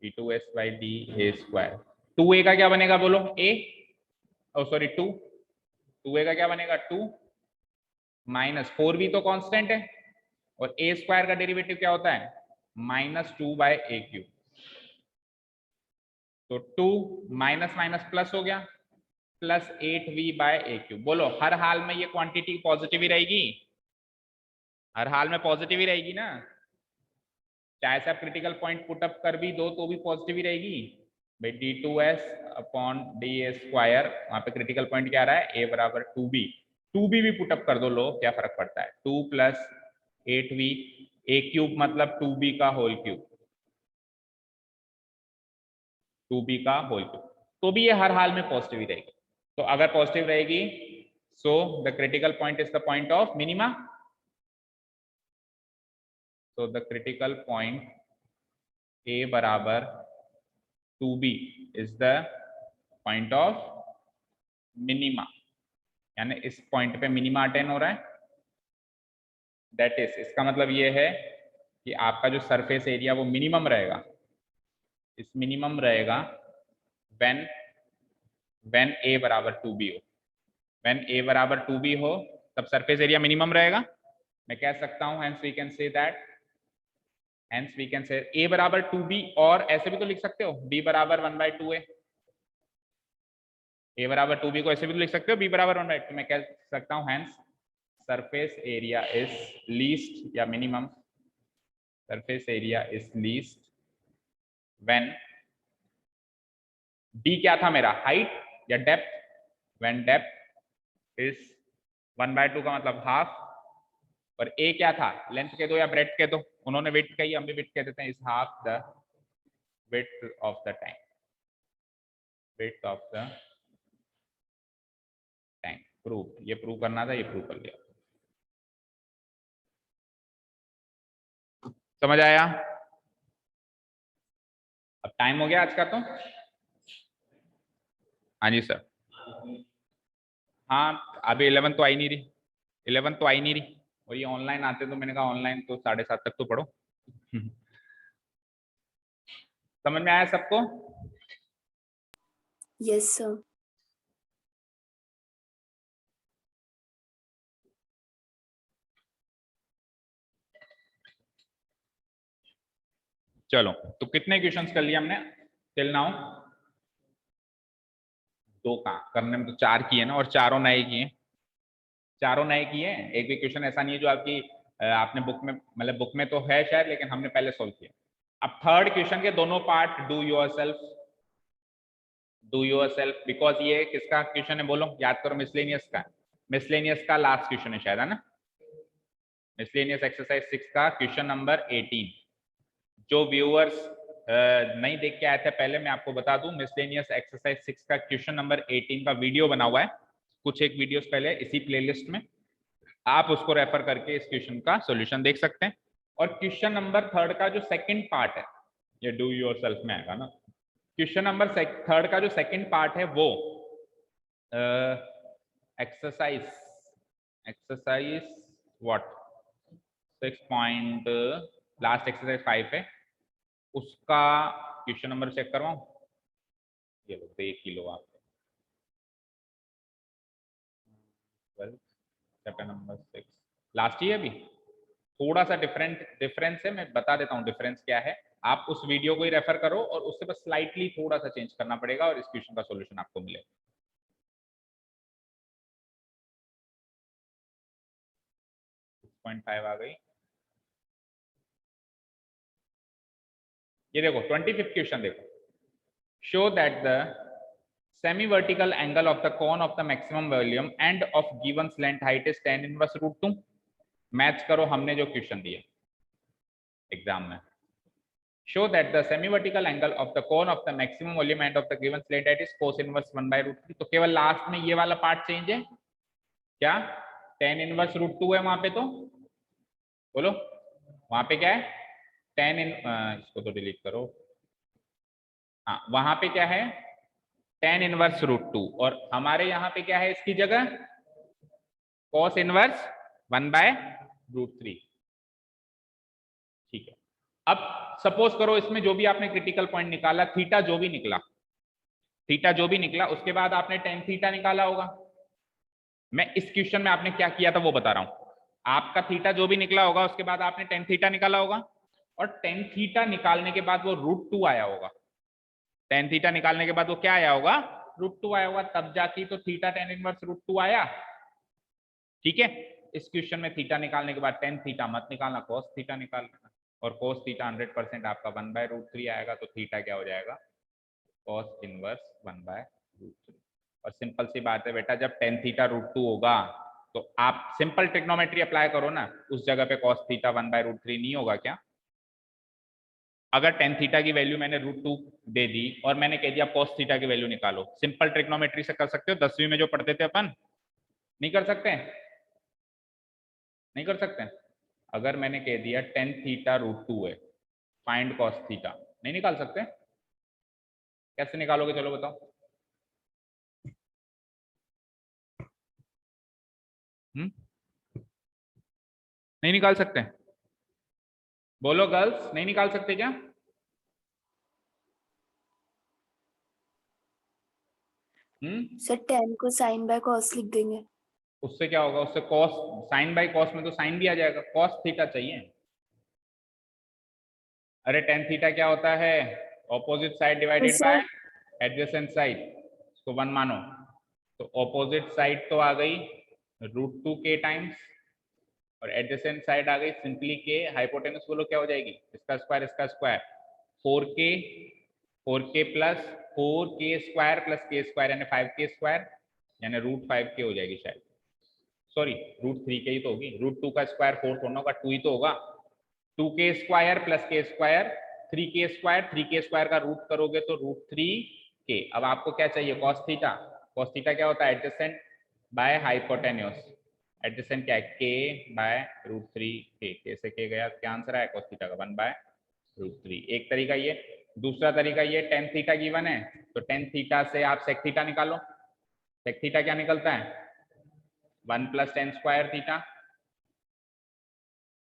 d2s/da²। 2a का क्या बनेगा बोलो a, ओ सॉरी 2a का क्या बनेगा 2 माइनस 4b तो कांस्टेंट है और a² का डेरिवेटिव क्या होता है -2/a³। तो 2 माइनस माइनस प्लस हो गया प्लस 8v/a³। बोलो हर हाल में ये क्वांटिटी पॉजिटिव ही रहेगी, हर हाल में पॉजिटिव ही रहेगी ना, चाहे से आप क्रिटिकल पॉइंट पुटअप कर भी दो तो भी पॉजिटिव ही रहेगी भाई। d2s/da², वहां पे क्रिटिकल पॉइंट क्या आ रहा है a बराबर 2b, 2b भी पुटअप कर दो लो, क्या फर्क पड़ता है, 2 प्लस 8v/a³ मतलब 2b का होल क्यूब, 2b का होल क्यूब। तो भी ये हर हाल में पॉजिटिव ही रहेगी। तो अगर पॉजिटिव रहेगी सो the critical point is the point of minima. So the critical point a बराबर 2b is the point of minima, यानी इस पॉइंट पे मिनिमा अटेन हो रहा है। दैट इज, इसका मतलब ये है कि आपका जो सरफेस एरिया वो मिनिमम रहेगा, इस मिनिमम रहेगा व्हेन a बराबर 2b हो। व्हेन a बराबर 2b हो तब सरफेस एरिया मिनिमम रहेगा। मैं कह सकता हूं hence we can say a बराबर 2b, और ऐसे भी तो लिख सकते हो b बराबर 1/2a। a बराबर 2b को ऐसे भी तो लिख सकते हो b बराबर 1/2। मैं कह सकता हूं hence surface area is least या minimum, surface area is least when d क्या था मेरा, हाइट या डेप्थ, व्हेन डेप्थ इज 1/2 का मतलब हाफ, और a क्या था, लेंथ कह दो या ब्रेड्थ कह दो, उन्होंने विड्थ कही हम भी विड्थ कह देते हैं, is half the width of the tank, width of the tank. Prove, ये प्रूव करना था, ये प्रूव कर लिया। समझ आया? अब टाइम हो गया आज का तो। हाँ जी सर। हाँ अभी 11 तो आई नहीं रही, 11 तो आई नहीं रही, और ये ऑनलाइन आते तो मैंने कहा ऑनलाइन तो 7:30 तक तो पढ़ो। समझ में आया सबको? Yes sir. चलो तो कितने क्वेश्चंस कर लिए हमने टिल नाउ? 2 कहाँ करने में, तो 4 किए ना, और चारों नए किए, चारों नए किए। एक भी क्वेश्चन ऐसा नहीं है जो आपकी आपने बुक में, मतलब बुक में तो है शायद लेकिन हमने पहले सॉल्व किया। अब थर्ड क्वेश्चन के दोनों पार्ट डू योरसेल्फ, बिकॉज ये किसका क्वेश्चन है बोलो, याद करो, मिसलेनियस का, मिसलेनियस का लास्ट क्वेश्चन है शायद, है ना, मिसलेनियस एक्सरसाइज 6 का क्वेश्चन नंबर 18। जो व्यूअर्स नहीं देख के आए थे पहले, मैं आपको बता दूं, मिसलेनियस एक्सरसाइज 6 का क्वेश्चन नंबर 18 का वीडियो बना हुआ है कुछ एक वीडियोस पहले इसी प्लेलिस्ट में, आप उसको रेफर करके इस क्वेश्चन का सॉल्यूशन देख सकते हैं। और क्वेश्चन नंबर 3 का जो सेकंड पार्ट है, ये डू योरसेल्फ में आएगा ना, क्वेश्चन नंबर 3 का जो सेकंड पार्ट है वो exercise what 6 point last exercise 5 है, उसका क्वेश्चन नंबर चेक करवाऊं, ये लो देख ही लो आप, 12 चैप्टर नंबर 6 लास्ट ही है। अभी थोड़ा सा डिफरेंस है, मैं बता देता हूँ डिफरेंस क्या है, आप उस वीडियो को ही रेफर करो और उससे बस स्लाइटली थोड़ा सा चेंज करना पड़ेगा और इस क्वेश्चन का सॉल्यूशन आपको मिलेगा। 6.5 आ गई। ये देखो 25th क्वेश्चन देखो, show that the semi vertical angle of the cone of the maximum volume end of given slant height is tan inverse √2। Match करो हमने जो क्वेश्चन दिए एग्जाम में। Show that the semi vertical angle of the cone of the maximum volume end of the given slant height is cos inverse 1/√3। तो केवल last में ये वाला पार्ट चेंज है क्या, tan इनवर्स √2 है वहां पे, तो बोलो वहां पे क्या है, इसको तो डिलीट करो, हाँ वहां पे क्या है tan इनवर्स √2, और हमारे यहाँ पे क्या है इसकी जगह cos इनवर्स 1/√3। ठीक है, अब सपोज करो इसमें जो भी आपने क्रिटिकल पॉइंट निकाला, थीटा जो भी निकला, उसके बाद आपने tan थीटा निकाला होगा। मैं इस क्वेश्चन में आपने क्या किया था वो बता रहा हूं। आपका थीटा जो भी निकला होगा उसके बाद आपने tan थीटा निकाला होगा, और tan थीटा निकालने के बाद वो √2 आया होगा। tan थीटा निकालने के बाद वो क्या आया होगा, √2 आया होगा, तब जाके तो थीटा tan इनवर्स √2 आया। ठीक है, इस क्वेश्चन में थीटा निकालने के बाद tan थीटा मत निकालना, cos थीटा निकालना, और cos थीटा 100% आपका 1/√3 आएगा, तो थीटा क्या हो जाएगा, cos इनवर्स 1/√3। और सिंपल सी बात है बेटा, जब tan थीटा √2 होगा तो आप सिंपल ट्रिग्नोमेट्री अप्लाई करो ना, उस जगह पे cos थीटा 1/√3 नहीं होगा क्या। अगर tan थीटा की वैल्यू मैंने √2 दे दी और मैंने कह दिया cos थीटा की वैल्यू निकालो, सिंपल ट्रिग्नोमेट्री से कर सकते हो, 10वीं में जो पढ़ते थे अपन, नहीं कर सकते, नहीं कर सकते। अगर मैंने कह दिया tan थीटा √2 है, फाइंड cos थीटा, नहीं निकाल सकते, कैसे निकालोगे चलो बताओ। नहीं निकाल सकते, बोलो गर्ल्स, नहीं निकाल सकते क्या। सर tan को sin बाय cos लिख देंगे। उससे क्या होगा, उससे cos sin बाय cos में तो sin भी आ जाएगा, cos थीटा चाहिए। अरे tan थीटा क्या होता है, opposite side divided by adjacent side, इसको 1 मानो, तो ऑपोजिट साइड तो आ गई √2 k टाइम्स, और एडजेसेंट साइड आ गई सिंपली k, हाइपोटेनस बोलो क्या हो जाएगी, इसका स्क्वायर 4k प्लस 4k² यानी 5k² यानी √5k हो जाएगी शायद, सॉरी √3k ही तो होगी, √2 का स्क्वायर 4 थोड़ा होगा, 2 ही तो होगा, 2k² प्लस k², 3k² का रूट करोगे तो √3k। अब आपको क्या चाहिए, cos थीटा क्या होता है, एडजेसेंट बाय हाइपोटेन्यूज, एडजेसेंट क्या है k/√3k, k से k गया, क्या आंसर है cos थीटा का 1/√3। एक तरीका ये, दूसरा तरीका ये, tan थीटा गिवन है तो tan थीटा से आप sec थीटा निकालो, sec थीटा क्या निकलता है 1 + tan² थीटा,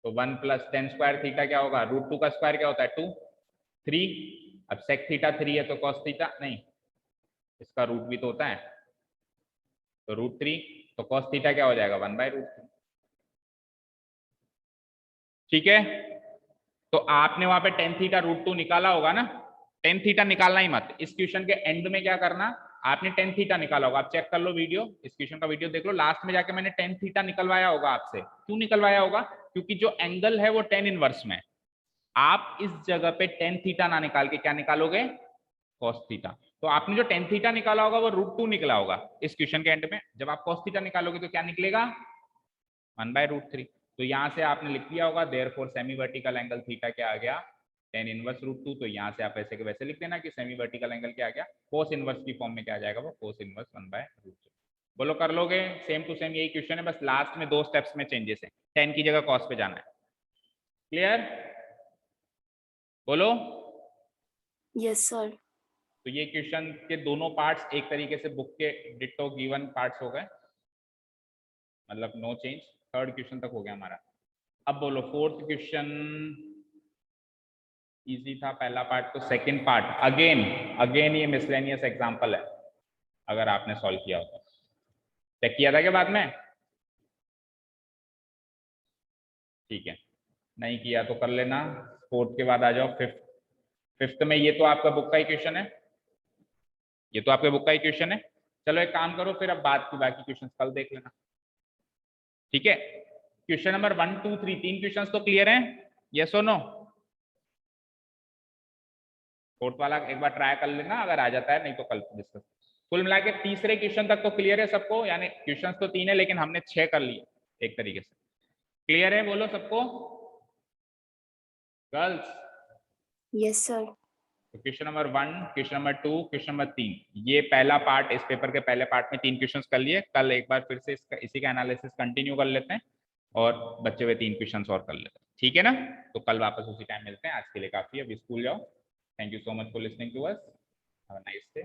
तो 1 + tan² थीटा क्या होगा, √2 का स्क्वायर क्या होता है 2, 3, अब sec थीटा 3 है तो cos थीटा नहीं, इसका रूट भी तो होता है, तो √3, तो cos थीटा क्या हो जाएगा 1/√3। ठीक है, तो आपने वहां पे tan थीटा √2 निकाला होगा ना, tan थीटा निकालना ही मत, इस क्वेश्चन के एंड में क्या करना, आपने tan थीटा निकाला होगा, आप चेक कर लो वीडियो, इस क्वेश्चन का वीडियो देख लो, लास्ट में जाके मैंने tan थीटा निकलवाया होगा आपसे। क्यों निकलवाया होगा, क्योंकि जो एंगल है वो tan इनवर्स में, आप इस जगह पे tan थीटा ना निकाल के क्या निकालोगे, cos थीटा। तो आपने जो tan थीटा निकाला होगा वो √2 निकला होगा इस क्वेश्चन के एंड में, जब आप cos थीटा निकालोगे तो क्या निकलेगा 1/√3। तो यहाँ से आपने लिख दिया होगा therefore semi vertical angle theta क्या आ गया tan इनवर्स √2। तो यहाँ से आप ऐसे के वैसे लिख देना कि सेमी वर्टिकल एंगल क्या आ गया, cos इनवर्स की फॉर्म में क्या आ जाएगा, वो cos इनवर्स 1/√3। बोलो कर लोगे, सेम टू सेम यही क्वेश्चन है, बस लास्ट में 2 स्टेप्स में चेंजेस है, tan की जगह cos पे जाना है। क्लियर, बोलो यस सर। तो ये क्वेश्चन के दोनों पार्ट्स एक तरीके से बुक के डिट्टो गिवन पार्ट्स हो गए, मतलब नो चेंज, 3rd क्वेश्चन तक हो गया हमारा। अब बोलो 4th क्वेश्चन इजी था पहला पार्ट, तो सेकंड पार्ट अगेन ये मिसलेनियस एग्जांपल है, अगर आपने सॉल्व किया हो तो चेक किया था क्या बाद में, ठीक है, नहीं किया तो कर लेना। 4th के बाद आ जाओ 5th में, ये तो आपका बुक का ही क्वेश्चन है, ये तो आपके बुक का ही क्वेश्चन है। चलो एक काम करो फिर, अब बात की बाकी क्वेश्चन कल देख लेना, ठीक है। क्वेश्चन नंबर 1 2 3 3 क्वेश्चंस तो क्लियर हैं, यस और नो, फोर्थ वाला एक बार ट्राई कर लेना, अगर आ जाता है, नहीं तो कल डिस्कस। कुल मिला के तीसरे क्वेश्चन तक तो क्लियर है सबको, यानी क्वेश्चन तो 3 है लेकिन हमने 6 कर लिए एक तरीके से। क्लियर है बोलो सबको girls? Yes sir. Question number 1, question number 2, question number 3, ये पहला पार्ट, इस पेपर के पहले पार्ट में 3 क्वेश्चंस कर लिए। कल एक बार फिर से इसी का एनालिसिस कंटिन्यू कर लेते हैं और बच्चे हुए 3 क्वेश्चंस और कर लेते हैं, ठीक है ना? तो कल वापस उसी टाइम मिलते हैं, आज के लिए काफी है, अभी स्कूल जाओ। Thank you so much for listening to us, have a nice day.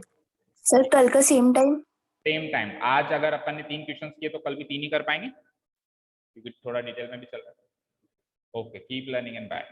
Sir कल का सेम टाइम? Same time. आज अगर अपन ने 3 क्वेश्चंस किए तो कल भी 3 ही कर पाएंगे, क्योंकि थोड़ा डिटेल में भी चल रहा है। Okay, keep learning and bye.